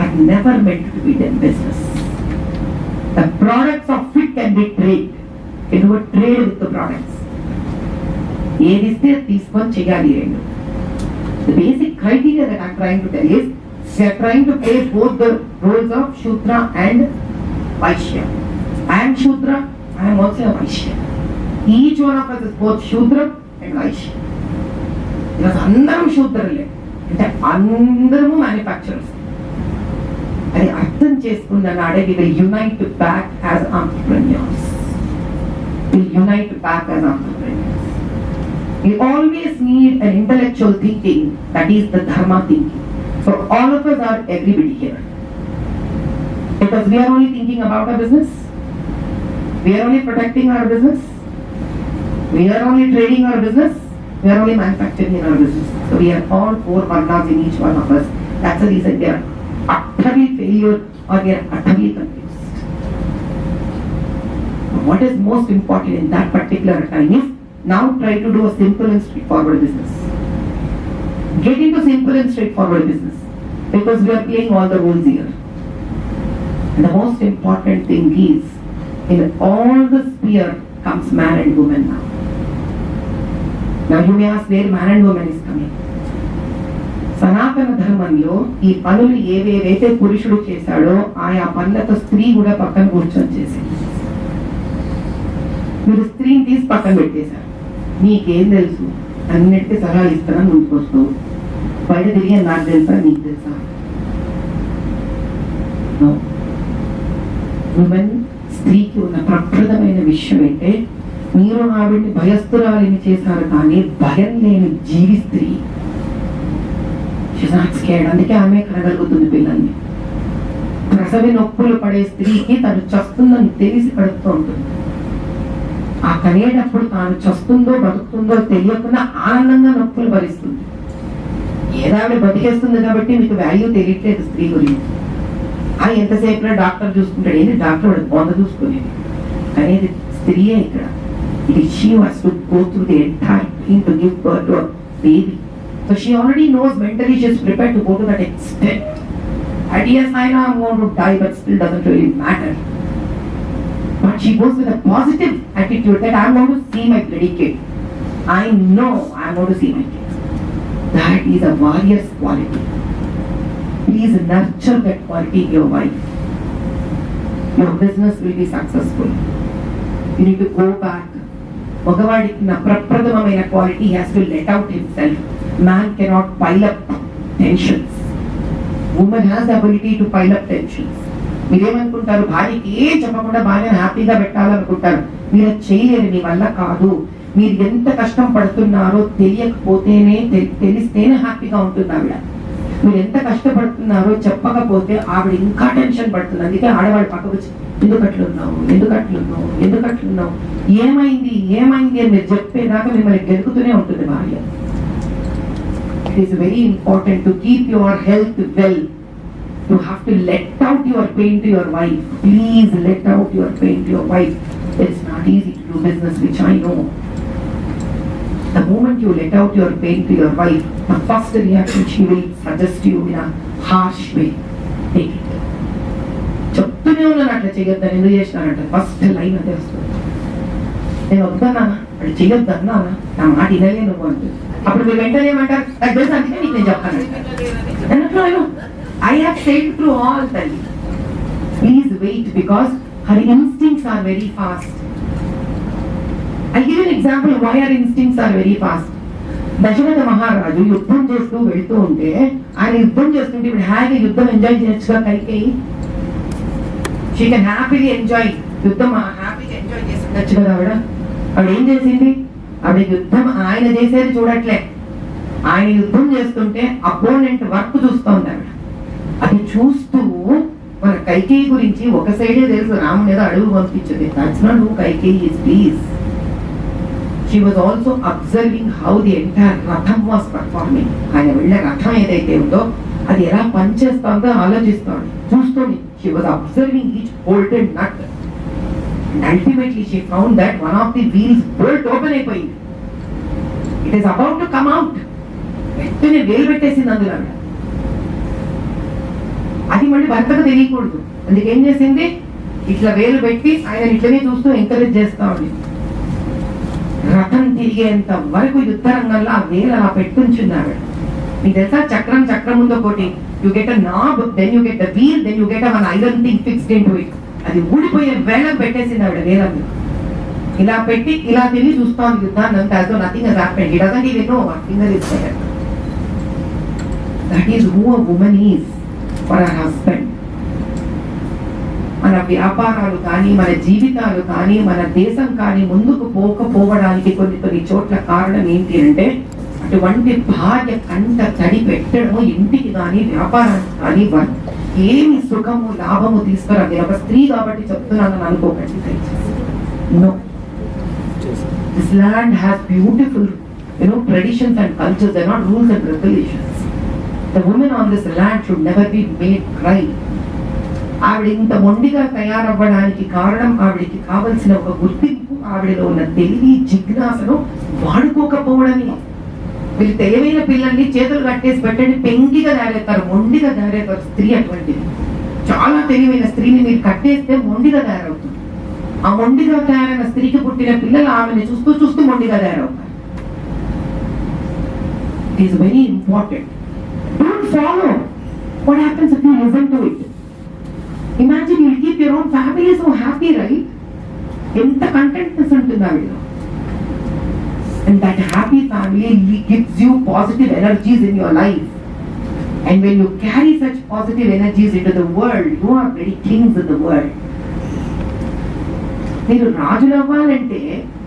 are never meant to be done business. The products of it can be traded. You can trade with the products. ఏది ఇస్తే తీసుకొని చేయాలి రెండు. The basic criteria that I'm trying to tell is we are trying to play both the roles of Shudra and Vaishya. I am Shudra, I am also a Vaishya. Each one of us is both Shudra and Vaishya. Because అందరం శూద్రులే, అంటే అందరము manufacturers. అది అర్థం చేసుకున్న నాడే we will unite back as entrepreneurs. We will unite back as entrepreneurs. We always need an intellectual thinking, that is the dharma thinking. So all of us are everybody here. Because we are only thinking about our business, we are only protecting our business, we are only trading our business, we are only manufacturing in our business. So we are all four varnas in each one of us. That's the reason we are utterly failure or we are utterly confused. What is most important in that particular time is now try to do a simple and straightforward business. Get into simple and straightforward business because we are playing all the roles here. And the most important thing is in all the sphere comes man and woman now. Now you may ask where man and woman is coming. సనాతన ధర్మంలో ఈ పనులు ఏవేవైతే పురుషుడు చేశాడో ఆయా పనులతో స్త్రీ కూడా పక్కన కూర్చొని చేసింది. మీరు స్త్రీని తీసి పక్కన పెట్టేశారు. నీకేం తెలుసు, అన్నిటికీ సలహా ఇస్తానని ముందుకొస్తూ బయట తిరిగి నాకు తెలుసా నీకు తెలుసా. ఉమెన్ స్త్రీకి ఉన్న ప్రప్రదమైన విషయం ఏంటే మీరు ఆవిడ్ని భయస్తురాలిని చేశారు కానీ భయం లేని జీవి స్త్రీ. She's not scared. అందుకే ఆమె కనగలుగుతుంది పిల్లల్ని. ప్రసవి నొప్పులు పడే స్త్రీకి తను చస్తుందని తెలిసి కడుపుతూ ఉంటుంది. ఆ కనేటప్పుడు తాను చస్తుందో బతుకుతుందో తెలియకుండా ఆనందంగా నొప్పులు భరిస్తుంది. ఏదావిడ బతికేస్తుంది కాబట్టి మీకు వాల్యూ తెలియట్లేదు స్త్రీ గురించి. ఎంతసేపులో డాక్టర్ చూసుకుంటాడు, ఏంటి డాక్టర్ వాడు బొంద చూసుకునేది, అనేది స్త్రీయే ఇక్కడ. It is she who has to go through the entire thing to give birth to a baby. So she already knows mentally she is prepared to go to that extent. And yes, I know I'm going to die, but still doesn't really matter. But she goes with a positive attitude that I'm going to see my bloody kid. I know I'm going to see my kid. That is a warrior's quality. Please nurture that quality in your wife. Your business will be successful. You need to go back. మగవాడికి ప్రప్రథమమైన quality has to let out himself. Man cannot pile up tensions. Women has the ability to pile up tensions. మీరేమనుకుంటారు, భార్యకి ఏం చెప్పకుండా భార్యను హ్యాపీగా పెట్టాలనుకుంటారు. మీరు అది చేయలేరు, మీ వల్ల కాదు. మీరు ఎంత కష్టం పడుతున్నారో తెలియకపోతేనే, తెలిస్తేనే హ్యాపీగా ఉంటుంది ఆవిడ. మీరు ఎంత కష్టపడుతున్నారో చెప్పకపోతే ఆవిడ ఇంకా టెన్షన్ పడుతుంది. అందుకే ఆడవాళ్ళు పక్కకు వచ్చి ఎందుకట్లున్నావు, ఏమైంది అని మీరు చెప్పేదాకా మిమ్మల్ని గెలుకుతూనే ఉంటుంది భార్య. It is very important to keep your health well. You have to let out your pain to your wife. Please let out your pain to your wife. It's not easy to do business, which I know. The moment you let out your pain to your wife, the first reaction she will suggest you in a harsh way. Take it. చెప్తూనే ఉన్నాను అట్లా చేయొద్దని, ఎందుకు చేసినానంట first line అదే వస్తుంది. నేను వద్దన్నా అది చేయొద్దన్నా, నా మాట వినలే నువ్వు అంటే అప్పుడు మీరు వెంటనే ఏమంటారు, నాకు తెలుసు అందుకే నీకు నేను చెప్తాను. I have said through all that. Please wait, because her instincts are very fast. I'll give you an example why our instincts are very fast. Dasharatha మహారాజు యుద్ధం చేస్తూ వెళ్తూ ఉంటే, ఆయన యుద్ధం చేస్తుంటే ఇప్పుడు హ్యాపీ యుద్ధం ఎంజాయ్ చేయొచ్చుగా Kaikeyi. She can happily enjoy యుద్ధం, హ్యాపీగా ఎంజాయ్ చేస్తుండొచ్చు కదా ఆవిడ. ఆవిడ ఏం చేసింది, ఆవిడ యుద్ధం ఆయన చేసేది చూడట్లే. ఆయన యుద్ధం చేస్తుంటే అపోనెంట్ వర్క్ చూస్తోంది ఆవిడ. అది చూస్తూ మన కైకేయి గురించి ఒక సైడే తెలుసు, రాముని ఏదో అడుగు పంపించింది. That's not who Kaikeyi is, please. She was also observing how the entire రథం was performing. ఆయన వెళ్ళే రథం ఏదైతే ఉందో అది ఎలా పనిచేస్తుందో ఆలోచిస్తోంది, చూస్తోంది. She was observing each bolted nut. And ultimately she found that one of the wheels bolt open అయిపోయింది. It is about to come out. వెంటనే వేలు పెట్టేసింది అందులో. అది మళ్ళీ భర్తకు తెలియకూడదు, అందుకేం చేసింది, ఇట్లా వేలు పెట్టి ఆయన ఇట్లనే చూస్తూ ఎంకరేజ్ చేస్తా ఉంది. రథం తిరిగేంత వరకు యుద్ధ రంగంలో ఆ వేలు అలా పెట్టుంచున్నాడు. మీకు తెలుసా, చక్రం ముందు ఒకటి, you get a knob, then you get the wheel, then you get one iron thing fixed into it. అది ఊడిపోయే వేళకు పెట్టేసింది ఆవిడ వేలంలో. ఇలా పెట్టి ఇలా తిరిగి చూస్తాం యుద్ధాన్ని అంతా, as though nothing has happened. He doesn't even know what finger is there. That is who a woman is for her husband. మన వ్యాపారాలు కానీ, మన జీవితాలు కానీ, మన దేశం కానీ ముందుకు పోవడానికి కొన్ని చోట్ల కారణం ఏంటి అంటే, అటువంటి భార్య కంట తడి పెట్టడము ఇంటికి కానీ వ్యాపారానికి కానీ ఏమి సుఖము లాభము తీసుకురాదు. నేను ఒక స్త్రీ కాబట్టి చెప్తున్నానని అనుకోకండి దయచేసి. No, this land has beautiful traditions and cultures. They are not rules and regulations. The women on this land should never be made cry. ఆవిడ ఇంత మొండిగా తయారవ్వడానికి కారణం ఆవిడికి కావలసిన ఒక గుర్తింపు, ఆవిడలో ఉన్న తెలివి, జిజ్ఞాసను వాడుకోకపోవడమే. వీళ్ళు తెలివైన పిల్లల్ని చేతులు కట్టేసి పెట్టండి, పెంగిగా తయారవుతారు, మొండిగా తయారవుతారు. స్త్రీ అటువంటిది. చాలా తెలివైన స్త్రీని మీరు కట్టేస్తే మొండిగా తయారవుతుంది. ఆ మొండిగా తయారైన స్త్రీకి పుట్టిన పిల్లలు ఆమెను చూస్తూ మొండిగా తయారవుతారు. It is very important. Don't follow. What happens if you listen to it? Imagine you'll keep your own family so happy, right? ఎంత contentness ఉంటుంది ఆవిడలో. And that happy family gives you positive energies in your life. And when you carry such positive energies into the world, you are very kings in the world. మీరు రాజులు అవ్వాలంటే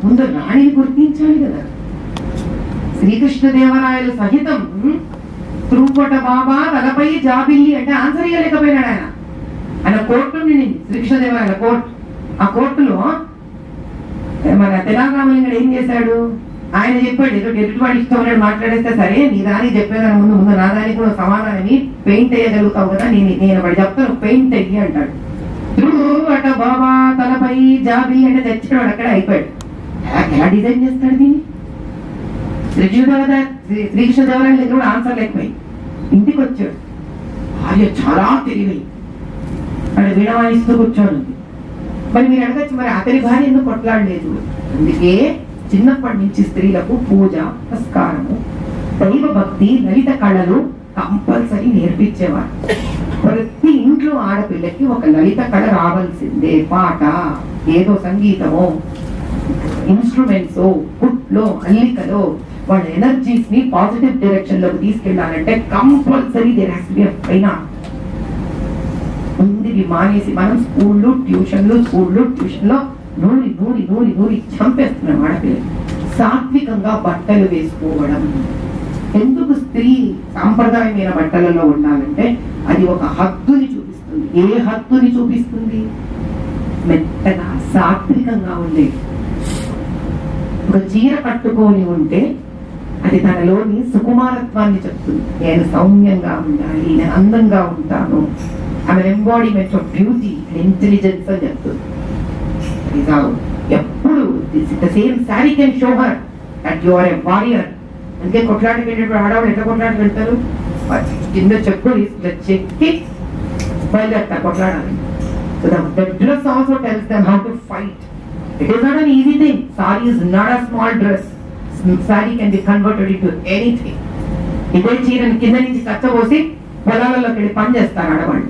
ముందు రాణిని గుర్తించాలి కదా. శ్రీకృష్ణదేవరాయలు సహితం త్రూపట బాబా తలపై జాబిల్లి అంటే ఆన్సర్ ఇవ్వలేకపోయినాడు ఆయన కోర్టు శ్రీకృష్ణదేవరాయల కోర్టు. ఆ కోర్టులో మన తెలంగాణ ఏం చేశాడు, ఆయన చెప్పాడు ఏదో ఎదుటివాడి ఇష్టం ఉన్నాడు మాట్లాడేస్తే సరే నీ దానికి చెప్పేదాని ముందు నా దానికి కూడా సమాధానని పెయింట్ వేయగలుగుతావు కదా, నేను వాడు చెప్తాను పెయింట్ అయ్యి అంటాడు. త్రూపట బాబా తలపై జాబిల్లి అంటే తెచ్చాడు, అక్కడ అయిపోయాడు. ఎలా డిజైన్ చేస్తాడు దీన్ని? శ్రీకృష్ణదేవరాయల దగ్గర కూడా ఆన్సర్ లేకపోయి ఇంటికి వచ్చాడు. భార్య చాలా తెలివి, అక్కడ వీణవాయిస్తూ కూర్చోనుంది. మరి మీరు అడగచ్చు, మరి అతని భార్య ఎందుకు కొట్లాడలేదు? అందుకే చిన్నప్పటి నుంచి స్త్రీలకు పూజ, పురస్కారము, దైవ భక్తి, లలిత కళలు కంపల్సరీ నేర్పించేవారు. ప్రతి ఇంట్లో ఆడపిల్లకి ఒక లలిత కళ రావాల్సిందే. పాట, ఏదో సంగీతమో, ఇన్స్ట్రుమెంట్స్, కుట్లో, అల్లికలో వాళ్ళ ఎనర్జీస్ ని పాజిటివ్ డైరెక్షన్ లోకి తీసుకెళ్లాలంటే compulsory there has to be a fine art. ముందుకి మానేసి మనం స్కూళ్ళు ట్యూషన్లో నూరి చంపేస్తున్నాం ఆడపిల్లలు. సాత్వికంగా బట్టలు వేసుకోవడం. ఎందుకు స్త్రీ సాంప్రదాయమైన బట్టలలో ఉండాలంటే అది ఒక హద్దుని చూపిస్తుంది. ఏ హద్దుని చూపిస్తుంది? మెత్తగా సాత్వికంగా ఉండే ఒక చీర కట్టుకొని ఉంటే అది తనలోని సుకుమారత్వాన్ని చెప్తుంది. నేను సౌమ్యంగా ఉండాలి, నేను అందంగా ఉంటాను, ఆమె embodiment of beauty and intelligence అని చెప్తుంది. ఎప్పుడు same sari can show her that you are a warrior. అందుకే కొట్లాడికి వెళ్ళేటప్పుడు ఆడవాళ్ళు ఎట్లా కొట్లాడికి వెళ్తారు? కింద చెప్పులు చెక్కి బయలుదేరుతారు కొట్లాడాలి. So the dress also tells them how to fight. It is not an easy thing. Sari is not a small dress. Sari can be converted into anything. ఇదే చీరని కింద నుంచి కచ్చబోసి పొలాలలోకి వెళ్ళి పని చేస్తారు ఆడవాళ్ళు.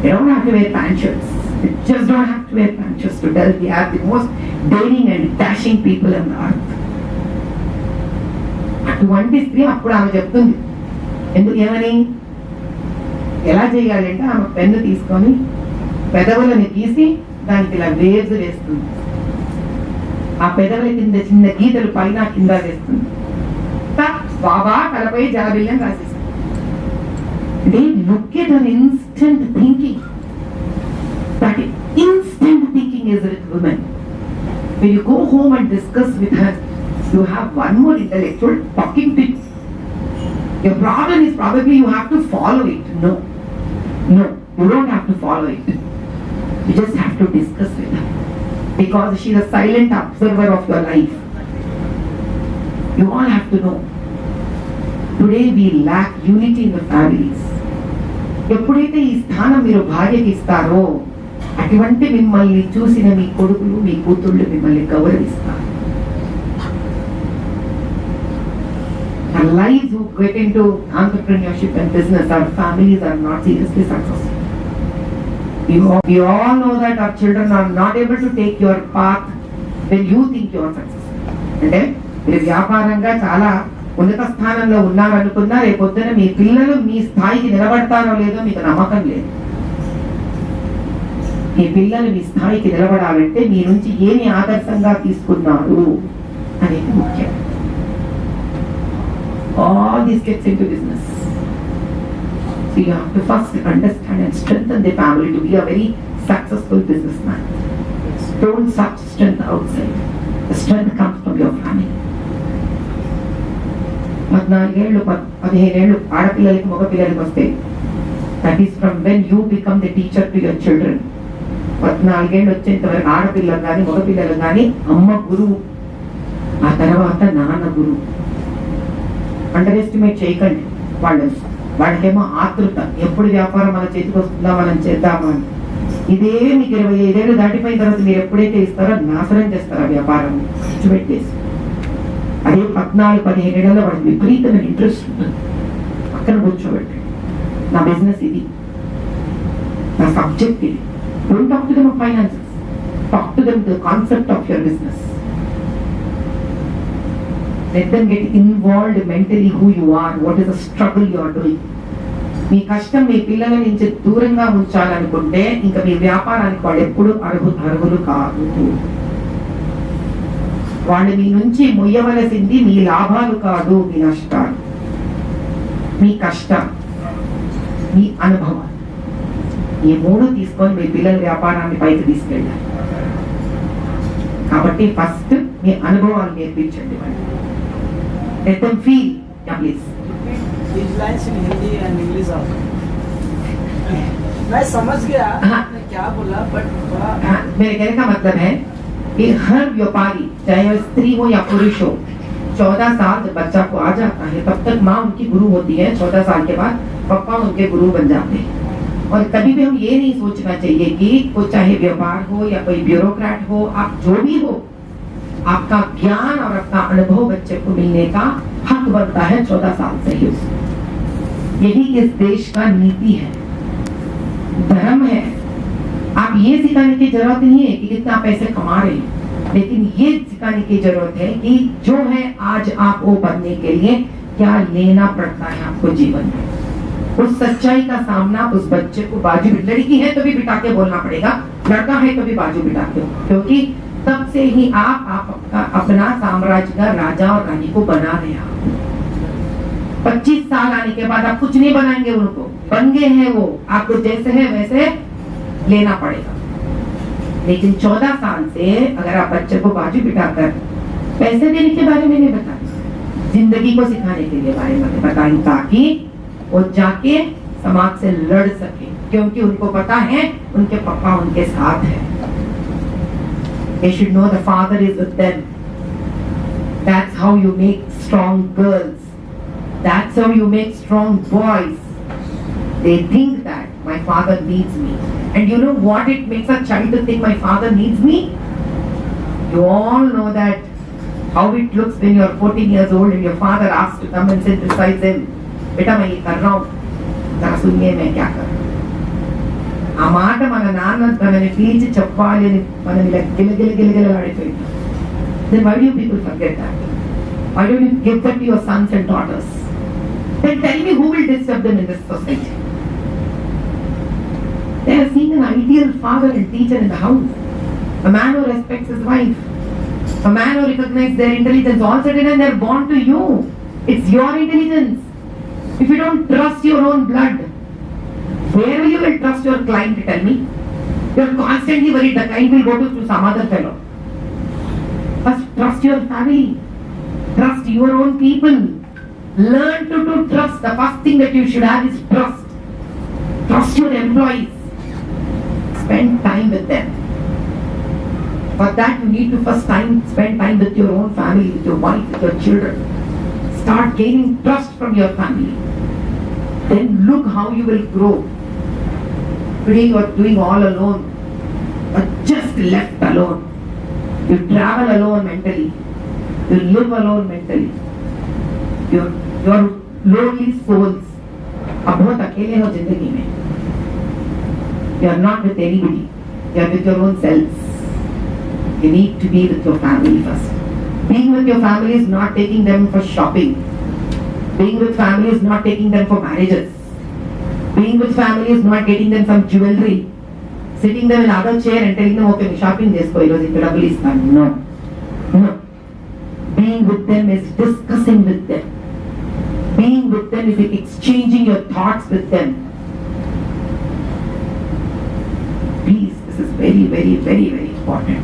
They don't have to wear pant shirts. They just don't have to wear pant shirts to tell they are the most daring and dashing people on the earth. అటువంటి స్త్రీ అప్పుడు ఆమె చెప్తుంది. ఎందుకు ఏమని? ఎలా చేయాలంటే ఆమె పెన్ను తీసుకొని పెదవులని తీసి దానికి ఇలా వేవ్స్ వేస్తుంది. ఆ పెదవుల కింద చిన్న గీతలు పైన కింద వేస్తుంది. బాబా తలపై జాబిల్లి అని రాసేస్తుంది. They look at an instant thinking. That instant thinking is with women. When you go home and discuss with her, you have one more intellectual talking to you. Your problem is probably you have to follow it. No, you don't have to follow it. You just have to discuss with her. Because she is a silent observer of your life. You all have to know. Today we lack unity in the families. ఎప్పుడైతే ఈ స్థానం మీరు భార్యకి ఇస్తారో అటువంటి మిమ్మల్ని చూసిన మీ కొడుకులు, మీ కూతుళ్ళు మిమ్మల్ని గౌరవిస్తారు. Our lives who get into entrepreneurship and business, our families are not seriously successful. We all know that our children are not able to take your path when you think you are successful. అంటే మీరు వ్యాపారంగా చాలా ఉన్నత స్థానంలో ఉన్నారనుకున్నా రేపొద్దున మీ పిల్లలు మీ స్థాయికి నిలబడతారో లేదో మీకు నమ్మకం లేదు. మీ పిల్లలు మీ స్థాయికి నిలబడాలంటే మీ నుంచి ఏమి ఆదర్శంగా తీసుకున్నారు అనేది ముఖ్యం. All this gets into business. So you have to first understand and strengthen the family to be a very successful businessman. Don't search strength outside. The strength comes from your family. 14 ఏళ్ళు 15 ఏళ్ళు ఆడపిల్లలకి మగ పిల్లలకి వస్తే that is from when you become the teacher to your children. 14 ఏళ్ళు వచ్చేంత వరకు ఆడపిల్లలు కానీ మగ పిల్లలు కానీ అమ్మ గురువు, ఆ తర్వాత నాన్న గురువు. అండర్ ఎస్టిమేట్ చేయకండి వాళ్ళకేమో ఆతృత, ఎప్పుడు వ్యాపారం మన చేతికి వస్తుందా మనం చేద్దామా అని. ఇదే మీకు 25 ఏళ్ళు దాటిపోయిన తర్వాత మీరు ఎప్పుడైతే ఇస్తారో నాశనం చేస్తారో వ్యాపారం పెట్టేసి. అదే 14-15 ఏళ్ళలో వాడికి విపరీతమైన ఇంట్రెస్ట్ ఉంటుంది. పక్కన కూర్చోబెట్టి నా బిజినెస్ ఇది, నా సబ్జెక్ట్ ఇది. Don't talk to them of finances, talk to them the concept of your business. Let them get involved mentally who you are, what is the struggle you are doing. మీ కష్టం మీ పిల్లల నుంచి దూరంగా ఉంచాలనుకుంటే ఇంకా మీ వ్యాపారానికి వాళ్ళు ఎప్పుడు అర్హులు కాదు. వాళ్ళు మీ నుంచి మొయ్యవలసింది మీ లాభాలు కాదు, మీ నష్టాలు. మీ కష్టం, మీ అనుభవం, ఈ మూడు తీసుకొని మీ పిల్లల వ్యాపారాన్ని పైకి తీసుకెళ్ళాలి. కాబట్టి ఫస్ట్ మీ అనుభవాలు నేర్పించండి వాళ్ళు. Let them feel. Yeah, please.
These lines in Hindi and English also. मैं समझ गया आपने क्या बोला, बट थोड़ा
मेरे कहने का मतलब है कि हर व्यापारी, चाहे वह स्त्री हो या पुरुष हो, 14 साल जब बच्चा को आ जाता है तब तक माँ उनकी गुरु होती है. 14 साल के बाद पापा उनके गुरु बन जाते हैं. और कभी भी हम ये नहीं सोचना चाहिए कि वो चाहे व्यापार हो या कोई ब्यूरोक्रेट हो, आप जो भी हो, आपका ज्ञान और अपना अनुभव बच्चे को मिलने का हक बनता है 14 साल से ही. यही इस देश का नीति है, धर्म है. आप ये सिखाने की जरूरत नहीं है कि कितना पैसे कमा रहे हैं, लेकिन ये सिखाने की जरूरत है कि जो है आज आप वो बनने के लिए क्या लेना पड़ता है आपको जीवन में. उस सच्चाई का सामना उस बच्चे को बाजू, लड़की है तो भी बिठा के बोलना पड़ेगा, लड़का है तो भी बाजू बिठा के, क्योंकि तब से ही आप अपना साम्राज्य का राजा और रानी को बना रहे हैं. 25 साल आने के बाद आप कुछ नहीं बनाएंगे, उनको बन गए हैं वो, आपको जैसे है वैसे लेना पड़ेगा. लेकिन 14 साल से अगर आप बच्चे को बाजू बिठाकर पैसे देने के बारे में नहीं बताएं, जिंदगी को सिखाने के लिए बारे में बताएं, ताकि वो जाके समाज से लड़ सके, क्योंकि उनको पता है उनके पापा उनके साथ है. They should know the father is with them. That's how you make strong girls. That's how you make strong boys. They think that my father needs me. And you know what it makes a child to think my father needs me? You all know that how it looks when you are 14 years old and your father asks to come and sit beside him. बेटा मैं ये कर रहा हूँ, जरा सुनिए मैं क्या कर रहा हूँ. ఆ మాట మన నాన్న తనని పిలిచి చెప్పాలి అని మనం ఇలా గిలగిలగిలగిలలాడిపోయింది. Then why do you people forget that? Why don't you give that to your sons and daughters? Then tell me who will disturb them in this society? They are seeing an ideal father and teacher in the house. A man who respects his wife. A man who recognizes their intelligence. All sudden and they are born to you. It's your intelligence. If you don't trust your own blood, where you will trust your client, tell me? You are constantly worried the client will go to some other fellow. First, trust your family. Trust your own people. Learn to trust. The first thing that you should have is trust. Trust your employees. Spend time with them. For that, you need to first spend time with your own family, with your wife, with your children. Start gaining trust from your family. Then look how you will grow. Today you are doing all alone, or just left alone. You travel alone mentally. You live alone mentally. You are lonely souls. अब बहुत अकेले हो जिंदगी में. You are not with anybody. You are with your own selves. You need to be with your family first. Being with your family is not taking them for shopping. Being with family is not taking them for marriages. Being with family is not getting them some jewelry, sitting them in other chair and telling them, okay, shopping this for you, no. No. Being with them is discussing with them. Being with them is exchanging your thoughts with them. Please, this is very, very, very, very important.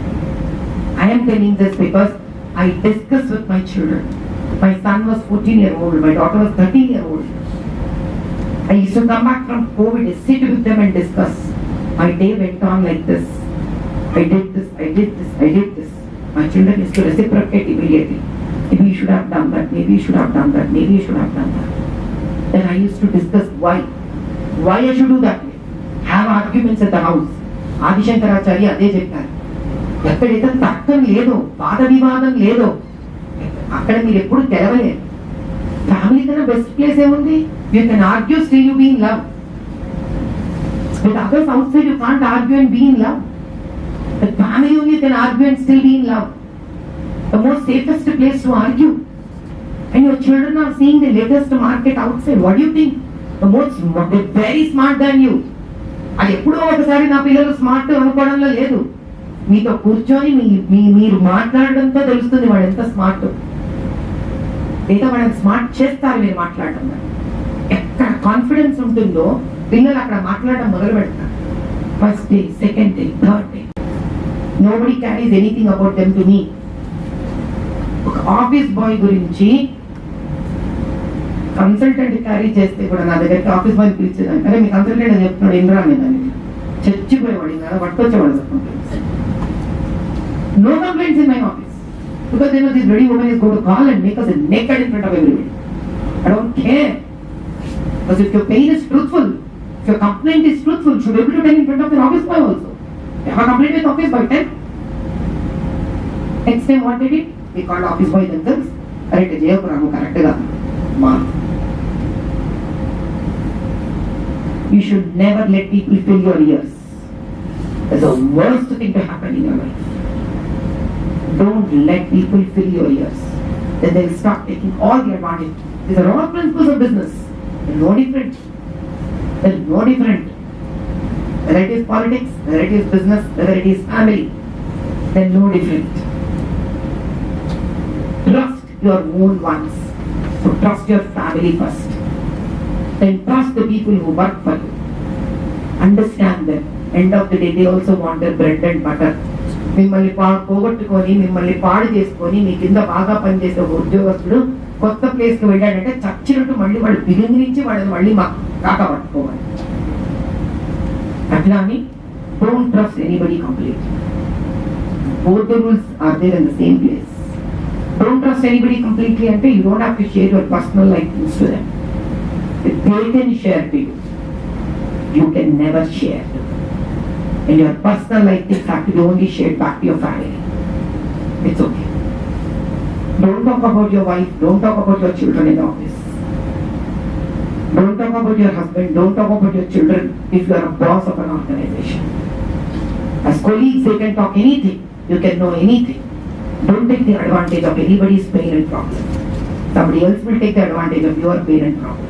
I am telling this because I discuss with my children. My son was 14-year-old, my daughter was 13-year-old. I used to come back from COVID, sit with them and discuss. My day went on like this. I did this, I did this, I did this. My children used to reciprocate immediately. Maybe you should have done that, maybe you should have done that, maybe you should have done that. Then I used to discuss why I should do that way. Have arguments at the house. Adi Shankaracharya అదే చెప్పారు. ఎక్కడైతే తర్కం లేదో, వాద వివాదం లేదో, అక్కడ మీరు ఎప్పుడు తెలవలేరు. ఫ్యామిలీ కన్నా బెస్ట్ ప్లేస్ ఏముంది? You can argue, still you be in love. With others outside you can't argue and be in love. With family only you can argue and still be in love. The most safest place to argue. And your children are seeing the latest market outside. What do you think? They're very smart than you. అది ఎప్పుడో ఒకసారి నా పిల్లలు smart అనుకోవడంలో లేదు. మీతో కూర్చొని మీరు మాట్లాడడంతో తెలుస్తుంది వాడు ఎంత స్మార్ట్. లేదా వాళ్ళని స్మార్ట్ చేస్తారు మీరు మాట్లాడడం. ఎక్కడ కాన్ఫిడెన్స్ ఉంటుందో పిల్లలు అక్కడ మాట్లాడడం మొదలు పెడతారు. First day, second day, third day, nobody carries anything about them to me. ఒక ఆఫీస్ బాయ్ గురించి కన్సల్టెంట్ క్యారీ చేస్తే కూడా నా దగ్గరికి ఆఫీస్ బాయ్ పిలిచేదాన్ని, అరే మీ కన్సల్టెంట్ అని చెప్తున్నాడు ఇంద్రా అని దాన్ని చచ్చిపోయేవాడు కదా, పట్టుకొచ్చేవాడు. No complaints in my office because they know this ready woman is going to call and make us naked in front of everybody. I don't care, because if your pain is truthful, if your complaint is truthful, you should be able to tell in front of your office boy also. If I complained with office boy, tell. Next time what they did, we called office boy themselves. Correct, Jayapuramu correct ga ma. You should never let people fill your ears. That's the worst thing to happen in your life. Don't let people fill your ears. Then they'll start taking all the advantage. These are all principles of business. They're no different. They're no different. Whether it is politics, whether it is business, whether it is family, they're no different. Trust your own ones. So trust your family first. Then trust the people who work for you. Understand them. End of the day, they also want their bread and butter. మిమ్మల్ని పోగొట్టుకొని మిమ్మల్ని పాడు చేసుకొని మీ కింద బాగా పనిచేసే ఒక ఉద్యోగస్తుడు కొత్త ప్లేస్ కి వెళ్ళాడంటే చచ్చినట్టు మళ్ళీ వాళ్ళు బిగినింగ్ నుంచి వాళ్ళని మళ్ళీ కాక పట్టుకోవాలి. అట్లా అని don't trust anybody complete. Both the rules are there in the same place. Don't trust anybody completely అంటే you don't have to share your personal life things to them. They can share to you, you can never share. And your personal life things have to be only shared back to your family. It's okay. Don't talk about your wife, don't talk about your children in the office. Don't talk about your husband, don't talk about your children if you are a boss of an organization. As colleagues, they can talk anything, you can know anything. Don't take the advantage of anybody's pain and problem. Somebody else will take the advantage of your pain and problem.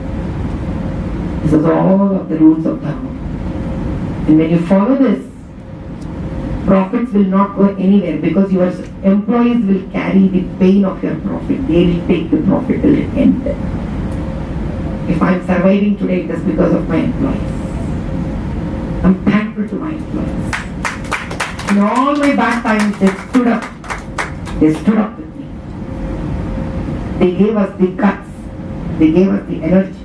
This is all of the rules of Dharma. And when you follow this, profits will not go anywhere because your employees will carry the pain of your profit. They will take the profit till the end. If I am surviving today, it is because of my employees. I am thankful to my employees. In all my bad times, they stood up. They stood up with me. They gave us the guts. They gave us the energy.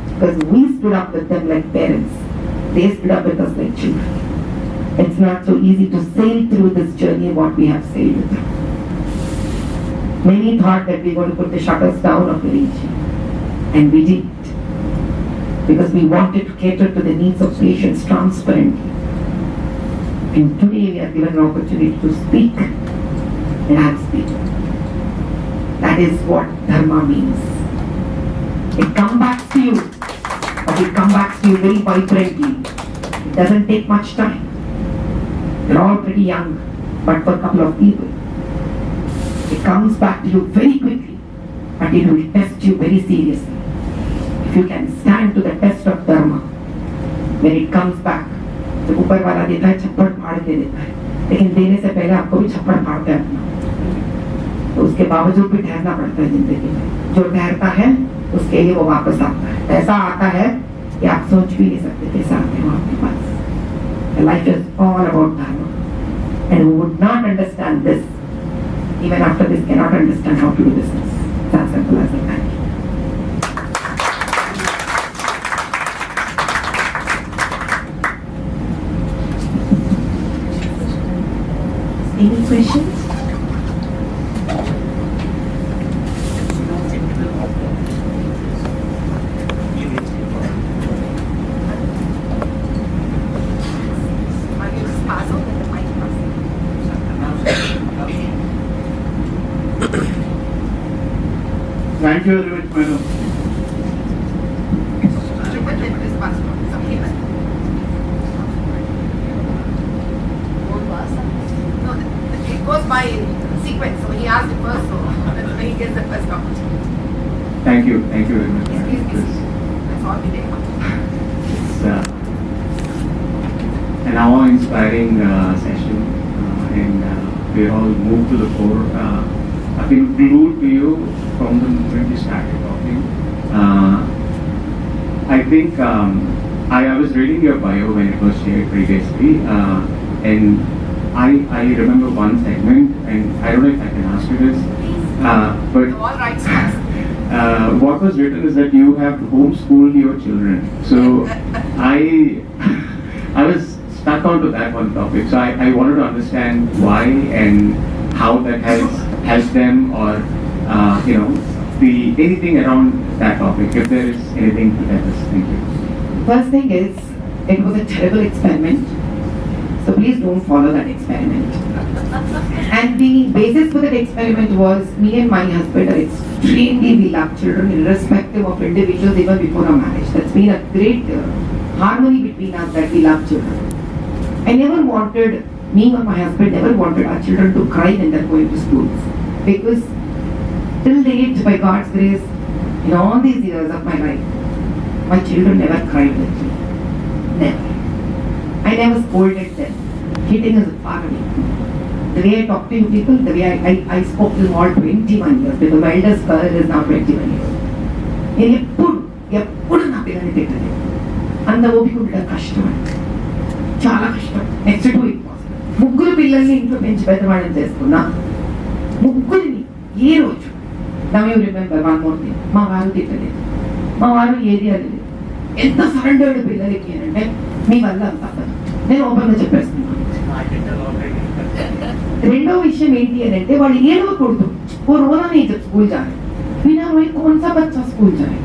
Because we stood up with them like parents. They stood up with us like children. It's not so easy to sail through this journey what we have sailed through. Many thought that we were going to put the shutters down of the region. And we didn't. Because we wanted to cater to the needs of patients transparently. And today we are given an opportunity to speak. And I am speaking. That is what Dharma means. It comes back to you. But it comes back to you very vibrantly. It doesn't take much time. You're all pretty young, but for a couple of people, it comes back to you very quickly, but it will test you very seriously. If you can stand to the test of Dharma, when it comes back, तो ऊपर वाला देता है छप्पड़ फाड़ के देता है, लेकिन देने से पहले आपको भी छप्पड़ फाड़ते हैं, तो उसके बावजूद भी ठहरना पड़ता है जिंदगी में. जो ठहरता है उसके लिए वो वापस आता है. ऐसा आता है कि आप सोच भी नहीं सकते कैसा आते हैं आपके पास. Life is all about Dharma, and who would not understand this, even after this, cannot understand how to do business. It's as simple as that. Any questions?
Thank you very much, madam.
No, it goes by sequence. So he asked it first, so that's when he gets the first opportunity.
Thank you very much.
Please be seated. That's all we take.
It's an awe-inspiring session, and we all moved to the core. I've been glued to you from the moment you started talking. I think I was reading your bio when it was shared previously, and I remember one segment, and I don't know if I can ask you this, but
All right,
what was written is that you have homeschooled your children. So I was stuck onto that one topic. So I wanted to understand why and how that has helped them, or anything around that topic. If there is anything to tell us, thank you.
First thing is, it was a terrible experiment. So please don't follow that experiment. And the basis for that experiment was, me and my husband are extremely, we love children irrespective of individuals even before our marriage. That's been a great harmony between us, that we love children. I never wanted, me or my husband never wanted our children to cry when they're going to schools. Because till date, by God's grace, in all these years of my life, my children never cried with me. Never. I never scolded them. Hitting is far away. The way I talk to you people, the way I spoke to them all 21 years, because my eldest girl is now 21 years. నేను ఎప్పుడు నా పిల్లల్ని తిట్టలేదు. అంత ఓపిక ఉండడం కష్టం, చాలా కష్టం, నెక్స్ట్ టు ఇంపాసిబుల్. ముగ్గురు పిల్లల్ని ఇంట్లో పెంచి పెద్దవాళ్ళని చేసుకున్నా, ముగ్గురిని ఏ రోజు now you remember one more thing, మా వారు తిట్టలేదు. మా వారు ఏది అనేది ఎంత సరెండర్డ్ పిల్లలకి అంటే మీ వల్ల అంత నేను ఓపెన్గా చెప్పేస్తున్నాను. రెండో విషయం ఏంటి అని అంటే, వాళ్ళు ఏడవకూడదు. वो रोना नहीं जब स्कूल जा रहे, बिना रोए कौन सा बच्चा स्कूल जाए?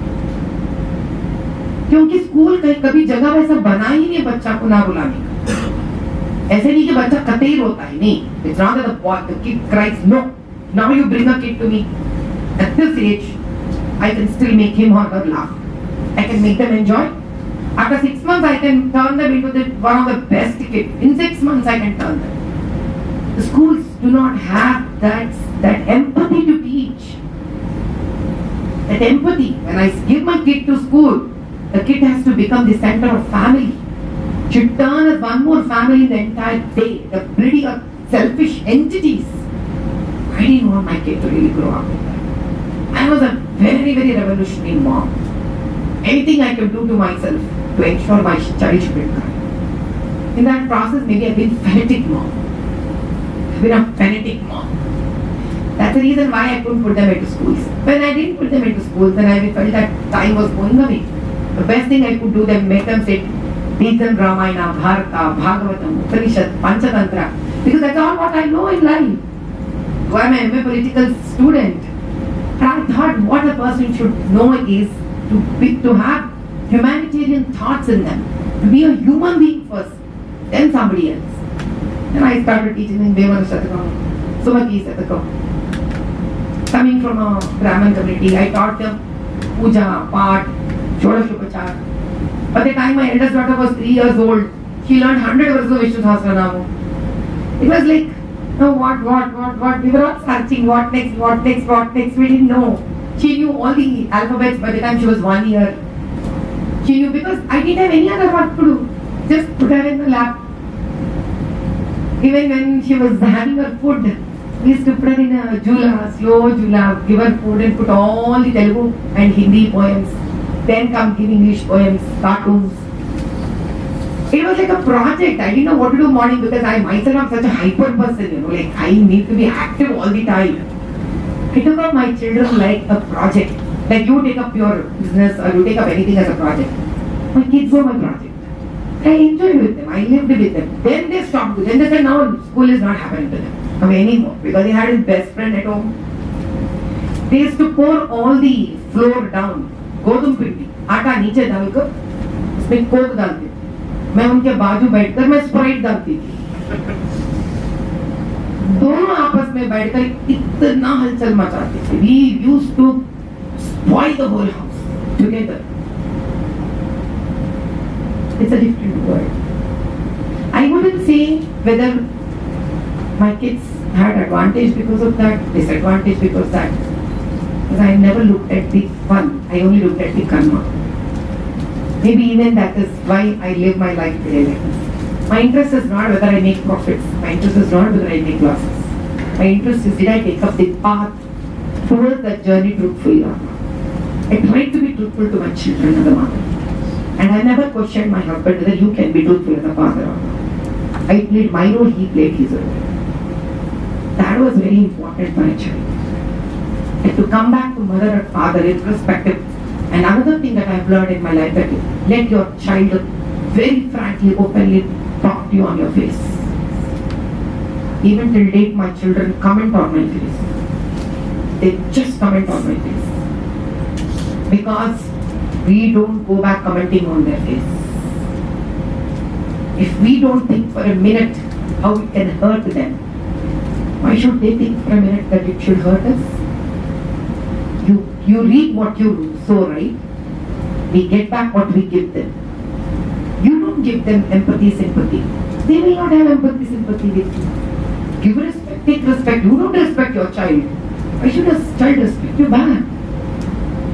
क्योंकि स्कूल कभी जगह वैसा बना ही नहीं बच्चा को ना बुलाने का. ऐसे नहीं कि बच्चा कतई रोता है, नहीं. It's not that the kid cries. No. Now you bring a kid to me at this age, I can still make him or her laugh. I can make them enjoy. After 6 months, I can turn them into one of the best kids. In 6 months, I can turn them. The schools do not have that empathy to teach. That empathy. When I give my kid to school, the kid has to become the center of family. Should turn as one more family in the entire day. The breeding of selfish entities. I didn't want my kid to really grow up with that. I was a very, very revolutionary mom. Anything I could do to myself to ensure my child should be cry. In that process, maybe I've been fanatic mom. I've been a fanatic mom. That's the reason why I couldn't put them into schools. When I didn't put them into schools, then I felt that time was going away. The best thing I could do, then make them say, teach them Ramayana, Bharata, Bhagavatam, Upanishad, Panchatantra. Because that's all what I know in life. So I'm a political student. And I thought what a person should know is to have humanitarian thoughts in them. To be a human being first, then somebody else. And I started teaching in Devana Shatakam, Sumati Shatakam. Coming from a Brahmin community, I taught them Puja, Path, Shodashopachar. By the time my eldest daughter was 3 years old, she learned 100 verses of Vishnu Sahasranama. It was like, no, what? We were all searching, what next? We didn't know. She knew all the alphabets by the time she was 1 year. She knew because I didn't have any other work to do. Just put her in the lap. Even when she was having her food, we used to put her in a jula, slow jula, give her food and put all the Telugu and Hindi poems. Then come give English poems, cartoons. It was like a project. I didn't know what to do morning because I myself am such a hyper person, like I need to be active all the time. I took up my children like a project. Like you take up your business or you take up anything as a project. My kids were my project. I enjoyed with them. I lived with them. Then they stopped. Then they said now school is not happening to them anymore because he had his best friend at home. They used to pour all the floor down. गोदुम पिंडी आटा नीचे डालकर उसमें Coke डालती थी. मैं उनके बाजू बैठकर मैं स्प्राइट डालती थी. दोनों आपस में बैठकर इतना हलचल मचाते थे. We used to spoil the whole house together. It's a different world. I wouldn't say whether my kids had advantage because of that, disadvantage because of that. Because I never looked at the fun. I only looked at the karma. Maybe even that is why I live my life today like this. My interest is not whether I make profits. My interest is not whether I make losses. My interest is did I take up the path towards that journey truthfully or not. I tried to be truthful to my children as a mother. And I never questioned my husband whether you can be truthful as a father or not. I played my role, he played his role. That was very important for a child. And to come back to mother and father irrespective. And another thing that I've learned in my life, that let your child very frankly, openly talk to you on your face. Even till date, my children comment on my face. They just comment on my face. Because we don't go back commenting on their face. If we don't think for a minute how we can hurt them, why should they think for a minute that it should hurt us? You reap what you sow, right? We get back what we give them. You don't give them empathy, sympathy. They will not have empathy, sympathy with you. Give respect, take respect. You don't respect your child. Why should a child respect you back?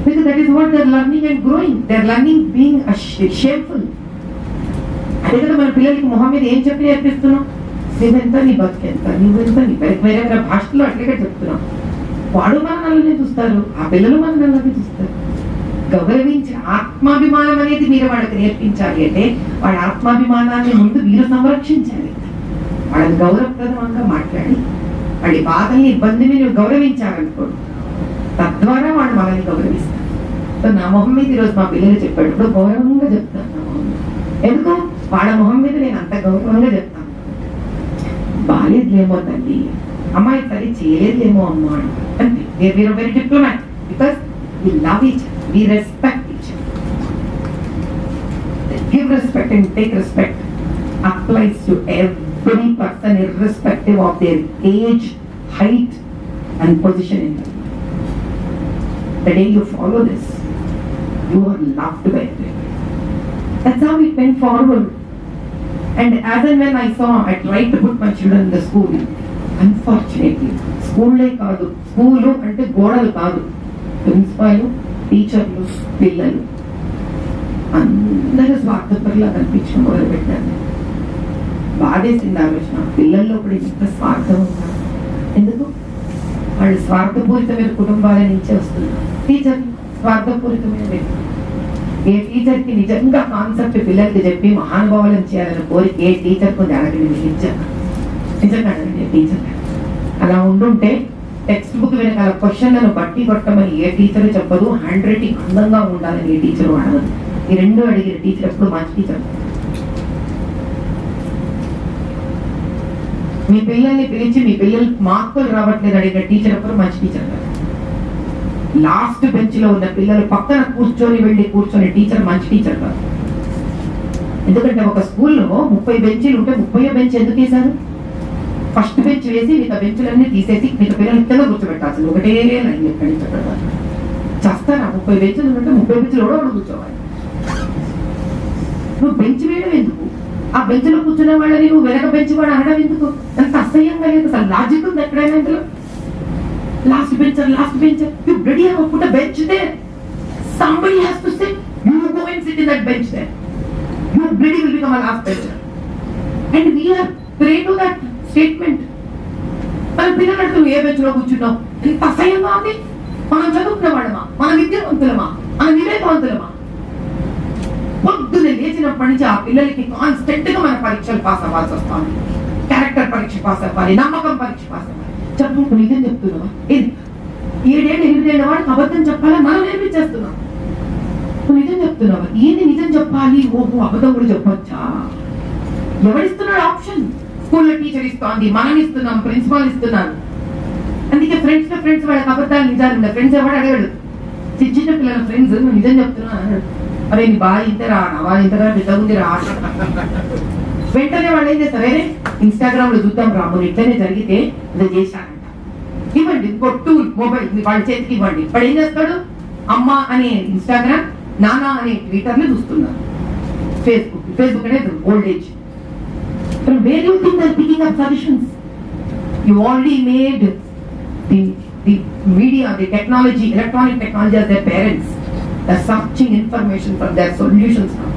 Because that is what they are learning and growing. They are learning being shameful. అదే కదా మన పిల్లలకి మొహం మీద ఏం చెప్పి నేర్పిస్తున్నాం? నువ్వెంత, నీ బతుకెంత, నువ్వెంత, నీ వేరే వేరే భాషలో అట్లనే చెప్తున్నాం. వాడు మన నల్లనే చూస్తారు, ఆ పిల్లలు మన నల్లనే చూస్తారు. గౌరవించి ఆత్మాభిమానం అనేది మీరు వాళ్ళకి నేర్పించాలి అంటే వాళ్ళ ఆత్మాభిమానాన్ని ముందు మీరు సంరక్షించాలి. వాళ్ళని గౌరవప్రదంగా మాట్లాడి వాళ్ళ బాధల్ని, ఇబ్బందిని నువ్వు గౌరవించాలనుకోండి, తద్వారా వాళ్ళు మనల్ని గౌరవిస్తారు. సో నా మొహం మీద ఈరోజు మా పిల్లలు చెప్పాడు, ఇప్పుడు గౌరవంగా చెప్తాను నా మొహం మీద. ఎందుకు? వాళ్ళ మొహం మీద నేను అంత గౌరవంగా చెప్తాను. బాలేదులేమో తల్లి, అమ్మాయి సరి చేయలేదులేమో అమ్మ అంటే we are very diplomatic. Because we love each other, we respect each other. Give respect and take respect applies to every person irrespective of their age, height and position in life. The day you follow this, you are loved by everyone. That's how it went forward. And as and when I tried to put my children in the school. Unfortunately, school కాదు, school అంటే గోడలు కాదు, principal, టీచర్లు, పిల్లలు అందరూ స్వార్థపరులా కనిపించడం మొదలుపెట్టాను. బాధేసింది ఆలోచన, పిల్లల్లో కూడా ఇంత స్వార్థం ఉన్నారు. ఎందుకు? వాళ్ళు స్వార్థపూరితమైన కుటుంబాల నుంచే వస్తున్నారు. టీచర్లు స్వార్థపూరితమైన వ్యక్తి. ఏ టీచర్కి నిజంగా కాన్సెప్ట్ పిల్లలకి చెప్పి మహానుభావులను చేయాలన్న కోరిక ఏ టీచర్ కొంచెం అడగండి, నిజంగా అడగండి టీచర్. అలా ఉండుంటే టెక్స్ట్ బుక్ వెనకాల క్వశ్చన్లను బట్టి కొట్టమని ఏ టీచర్ చెప్పదు, హ్యాండ్ రైటింగ్ అందంగా ఉండాలని ఏ టీచర్ అడగదు. ఈ రెండు అడిగిన టీచర్ ఎప్పుడు మంచి టీచర్. మీ పిల్లల్ని పిలిచి మీ పిల్లలకి మార్కులు రావట్లేదు అడిగిన టీచర్ ఎప్పుడు మంచి టీచర్ కాదు. లాస్ట్ బెంచ్ లో ఉన్న పిల్లలు పక్కన వెళ్ళి కూర్చొని టీచర్ మంచి టీచర్ కాదు. ఎందుకంటే ఒక స్కూల్లో 30 బెంచీలు ఉంటే 30వ బెంచ్ ఎందుకు వేశారు? ఫస్ట్ బెంచ్ వేసి మిగతా బెంచులన్నీ తీసేసి మిగతా పిల్లలు కింద కూర్చోబెట్టాల్సింది. ఒకటే లైన్ ఎక్కడి నుంచి పెట్టాలి. చేస్తారా? 30 బెంచులు ఉంటే 30 బెంచులు కూడా కూర్చోవాలి. నువ్వు బెంచ్ వేయడం ఎందుకు? ఆ బెంచ్లో కూర్చునే వాళ్ళని నువ్వు వెనక బెంచ్ కూడా అనడం ఎందుకు? అంత అసహ్యంగా లేదు. అసలు లాజిక్ ఉంది ఎక్కడైనా ఇందులో? Last bencher, you bloody have put a bench there. Somebody has to sit. You go and sit in that bench there. You bloody will become a last bencher. And we are prey to that statement. మన పిల్లలు అంటూ ఏ bench లో కూర్చున్నావు? ఎంత అసహ్యంగా ఉంది. మనం చదువుకున్న వాళ్ళమా? మన విద్యావంతులమా? మన వివేకవంతులమా? పొద్దునే లేచినప్పటి నుంచి ఆ పిల్లలకి కాన్స్టెంట్ గా మన పరీక్షలు పాస్ అవ్వాల్సి వస్తుంది. క్యారెక్టర్ పరీక్ష పాస్ అవ్వాలి, నమ్మకం పరీక్ష పాస్ అవ్వాలి. చెప్పు, నిజం చెప్తున్నావా? 7 ఏళ్ళు 8 ఏళ్ళ వాడికి అబద్ధం చెప్పాలా? మనం నేర్పించేస్తున్నాం. నువ్వు నిజం చెప్తున్నావా? ఏంది నిజం చెప్పాలి? ఓహో, అబద్ధం కూడా చెప్పొచ్చా? ఎవరిస్తున్నాడు ఆప్షన్? స్కూల్లో టీచర్ ఇస్తోంది, మనం ఇస్తున్నాం, ప్రిన్సిపాల్ ఇస్తున్నారు. అందుకే ఫ్రెండ్స్ వాళ్ళకి అబద్ధాలు నిజాలు ఉన్నాయి. ఫ్రెండ్స్ ఎవరు అడగాడు? చిన్న పిల్లల ఫ్రెండ్స్ నువ్వు నిజం చెప్తున్నా అన్నాడు. అరే నీ బాగా ఇంతరా, నా బాగా ఇంతగా బిడ్డగుంది రా. వెంటనే వాళ్ళు ఏం చేస్తారు? వేరే ఇన్స్టాగ్రామ్ లో చూద్దాం రాము, ఇట్లనే జరిగితే ఇది చేశారంట, ఇవ్వండి కొట్టు మొబైల్ వాళ్ళ చేతికి ఇవ్వండి. వాడు ఏం చేస్తాడు? అమ్మ అనే ఇన్స్టాగ్రామ్, నాన్న అనే ట్విట్టర్లు చూస్తున్నారు. ఫేస్బుక్ అనేది old age. Where you think they're picking up suggestions? You already made the media, the technology, electronic technology as their parents. They're searching information for their solutions now.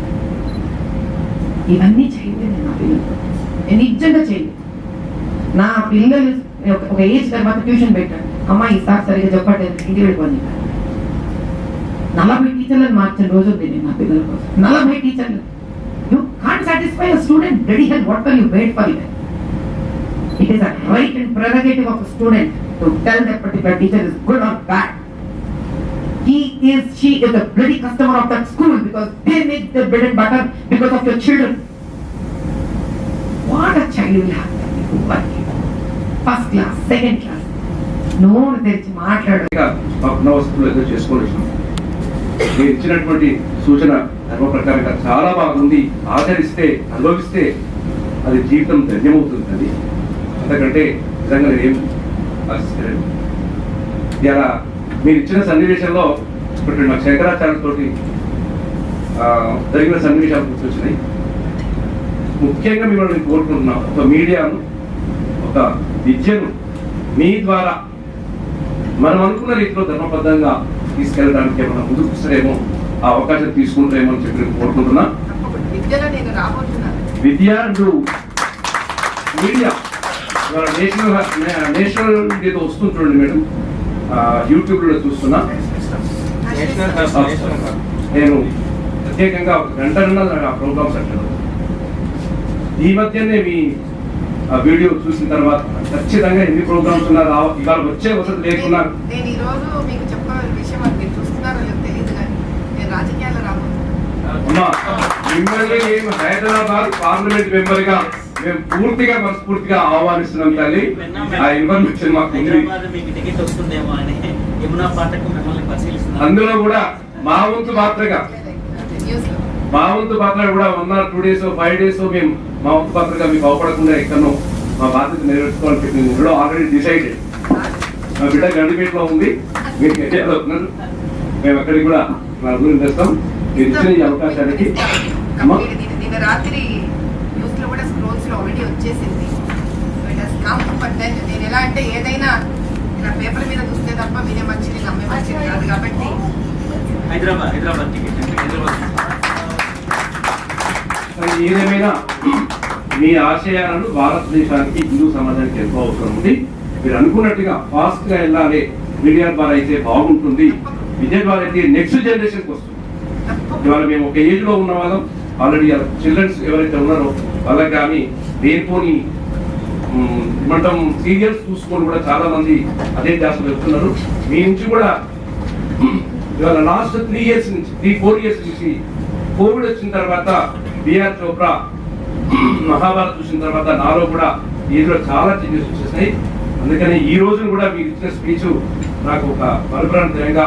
ఇవన్నీ చేయలేదు నా పిల్లలు, నేను నిజంగా చేయలేదు. నా పిల్లలు ఒక ఏజ్ తర్వాత ట్యూషన్ పెట్టాను. అమ్మ ఈసారి సరిగ్గా చెప్పట్లేదు, ఇంటికి వెళ్ళిపోయింది. 40 టీచర్లను మార్చిన రోజు ఉంది నేను నా పిల్లల కోసం. 40 టీచర్లు. You can't satisfy a student. Bloody hell, what will you wait for even? It is a right and prerogative of a student to tell that particular teacher is good or bad. She is a bloody customer of that school because they make their bread and butter because of your children. What a child will have to work. First class, second class. నోరు తెరిచి మాట్లాడు.
వస్తువులు ఏదో చేసుకోవచ్చు. మీరు ఇచ్చినటువంటి సూచన ధర్మ ప్రకారంగా చాలా బాగుంది. ఆచరిస్తే అనుభవిస్తే అది జీవితం ధన్యమవుతుంది. అది అంతకంటే నిజంగా ఏం ఆశిస్తారు. ఇలా మీరు ఇచ్చిన సన్నివేశంలో ఇప్పుడు నాకు శంకరాచార్యతో జరిగిన సన్నివేశాలు గుర్తొచ్చినాయి. ముఖ్యంగా మిమ్మల్ని కోరుకుంటున్నాం, ఒక మీడియాను, ఒక విద్యను మీ ద్వారా మనం అనుకున్న రీతిలో ధర్మబద్ధంగా తీసుకెళ్ళడానికి ఏమైనా ముందుకు వస్తారేమో, ఆ అవకాశం తీసుకుంటారేమో అని చెప్పి కోరుకుంటున్నా. విద్య మీడియా నేషనల్ ఏదో వస్తుంది చూడండి మేడం, యూట్యూబ్ లో చూస్తున్నా. నేను ప్రత్యేకంగా ఒక గంటన్నర ప్రోగ్రామ్స్ అంటాను. ఈ మధ్యనే మీ ఆ వీడియో చూసిన తర్వాత ఖచ్చితంగా ఎన్ని ప్రోగ్రామ్స్ ఉన్నారు ఇవాళ వచ్చే వసతి లేకున్నా.
నేను ఈ రోజు మీకు చెప్పాల్సిన విషయం అది మీరు చూస్తున్నారో తెలియదు కానీ నేను రాజకీయాల్లో రాబోతున్నాను.
మిమ్మల్ని మేము హైదరాబాద్ పార్లమెంట్ మెంబర్ గా మేము పూర్తిగా మనస్ఫూర్తిగా ఆహ్వానిస్తున్నాం తల్లి. ఆ ఇన్ఫర్మేషన్ మాకు ఉంది. అందులో కూడా మా వంతు పాత్రగా కూడా 1 or 2 days 5 days మేము మా వంతు పాత్రగా మీకు అవపడకుండా ఎక్కడో మా బాధ్యత నెరవేర్చుకోవాలని చెప్పి ఇందులో ఆల్రెడీ డిసైడెడ్. మా బిడ్డ గండిపేటలో ఉంది, మీరు అవుతున్నారు. మేము అక్కడికి కూడా మా గురించి తెస్తాం. మీరు ఇచ్చిన ఈ అవకాశానికి
నిన్న రాత్రి న్యూస్ లో కూడా స్క్రోల్స్ లో ఆల్రెడీ వచ్చేసింది. నేను ఎలా అంటే ఏదైనా ఇలా పేపర్ మీద చూస్తే తప్ప వినే మంచిది నమ్మే మంచిది కాదు. కాబట్టి
హైదరాబాద్
ఏదేమైనా మీ ఆశయాలను భారతదేశానికి, హిందూ సమాజానికి ఎంతో అవసరం ఉంది. మీరు అనుకున్నట్టుగా ఫాస్ట్ గా వెళ్ళాలి. మీడియా ద్వారా అయితే బాగుంటుంది, విద్య ద్వారా అయితే నెక్స్ట్ జనరేషన్కి వస్తుంది. ఇవాళ మేము ఒక ఏజ్ లో ఉన్న వాళ్ళం, ఆల్రెడీ చిల్డ్రన్స్ ఎవరైతే ఉన్నారో వాళ్ళకి కానీ దేనిపోని ఏమంటాం సీరియల్స్ చూసుకొని కూడా చాలా మంది అదే ధ్యాసలో వెళ్తున్నారు. మీ నుంచి కూడా ఇవాళ లాస్ట్ 3-4 years నుంచి కోవిడ్ వచ్చిన తర్వాత బిఆర్ చోప్రా మహాభారత్ చూసిన తర్వాత నాలో కూడా ఈలో చాలా చేంజెస్ వచ్చేసినాయి. అందుకని ఈ రోజును కూడా మీరు ఇచ్చిన స్పీచ్ నాకు ఒక మరుపురాంతరంగా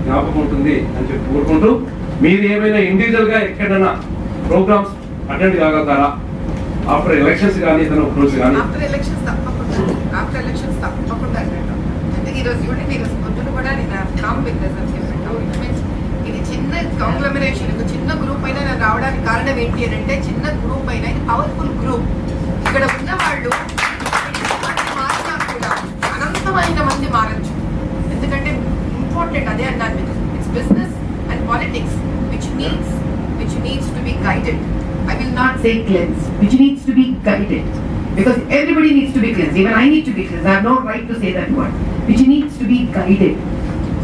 జ్ఞాపకం ఉంటుంది అని చెప్పి కోరుకుంటూ, మీరు ఏమైనా ఇండివిజువల్ గా ఎక్కడైనా ప్రోగ్రామ్స్ అటెండ్ కాగలుగుతారా ఆఫ్టర్ ఎలక్షన్స్ కానీ ఏదైనా ఒక రోజు కానీ?
ఆఫ్టర్ ఎలక్షన్స్ తప్పకుండా అందుకే ఈరోజు చూడండి, నేను పొద్దున కూడా ఇది చిన్న కాంగ్లమరేషన్, ఒక చిన్న గ్రూప్ అయినా నేను రావడానికి కారణం ఏంటి అని అంటే, చిన్న గ్రూప్ అయినా ఇది పవర్ఫుల్ గ్రూప్. ఇక్కడ ఉన్న వాళ్ళు మారినా కూడా అనంతమైన మంది మారచ్చు. ఎందుకంటే ఇంపార్టెంట్ అదే అన్నాను, it's business and politics which needs to be guided. I will not say cleanse, which needs to be guided, because everybody needs to be cleansed. Even I need to be cleansed. I have no right to say that word. Which needs to be guided.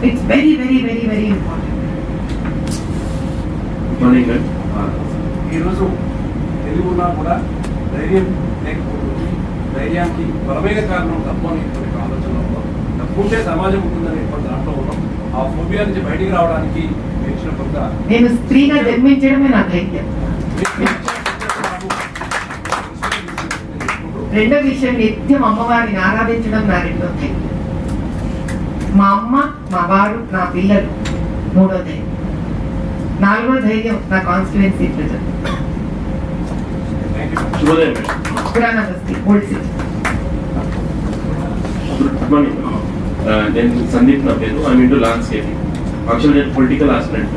It's very, very, very, very important.
ఈరోజు తెలుగు ఉన్నా కూడా ధైర్యం లేకపోతుంది. ధైర్యానికి బలమైన కారణం తప్పు అనేటువంటి ఆలోచనలో, తప్పు ఉంటే సమాజం ఉంటుందనేటువంటి దాంట్లో ఉన్నాం. ఆ ఫోబియా నుంచి బయటికి రావడానికి నేర్చిన కొంత
నేను స్త్రీగా జన్మించడమే నా ధైర్యం. రెండో విషయం, నిత్యం అమ్మవారిని ఆరాధించడం నా రెండో ధైర్యం. మా అమ్మ, మా వారు, నా పిల్లలు మూడో ధైర్యం. నాలుగో ధైర్యం నా కాన్స్టిట్యుయెన్సీ ప్రజలు.
Good morning. నేను సందీప్ నా పేరు. I mean to landscaping. Actual నేను పొలిటికల్ ఆస్పిరెంట్.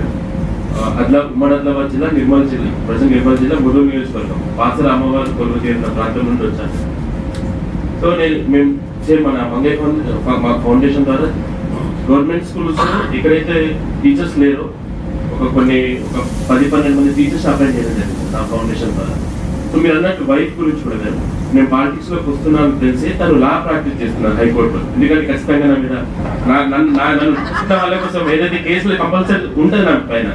ఉమ్మడి ఆదిలాబాద్ జిల్లా, నిర్మల్ జిల్లా, ప్రజెంట్ నిర్మల్ జిల్లా మురుగు నియోజకవర్గం పాసర అమ్మవారి కొలువు తీరిన ప్రాంతం నుండి వచ్చాను. సో మేము మన మంగయ్య మా ఫౌండేషన్ ద్వారా గవర్నమెంట్ స్కూల్స్ ఎక్కడైతే టీచర్స్ లేరో ఒక 10-12 మంది టీచర్స్ అపాయింట్ చేయడం జరిగింది నా ఫౌండేషన్ ద్వారా. సో మీరు అన్నట్టు వైఫ్ గురించి కూడా కదా, నేను పాలిటిక్స్ లోకి వస్తున్నాను తెలిసి తను లా ప్రాక్టీస్ చేస్తున్నాను హైకోర్టులో. ఎందుకంటే ఖచ్చితంగా నా మీద నన్ను చూసిన వాళ్ళ కోసం ఏదైతే కేసులు కంపల్సరీ ఉంటుంది నా పైన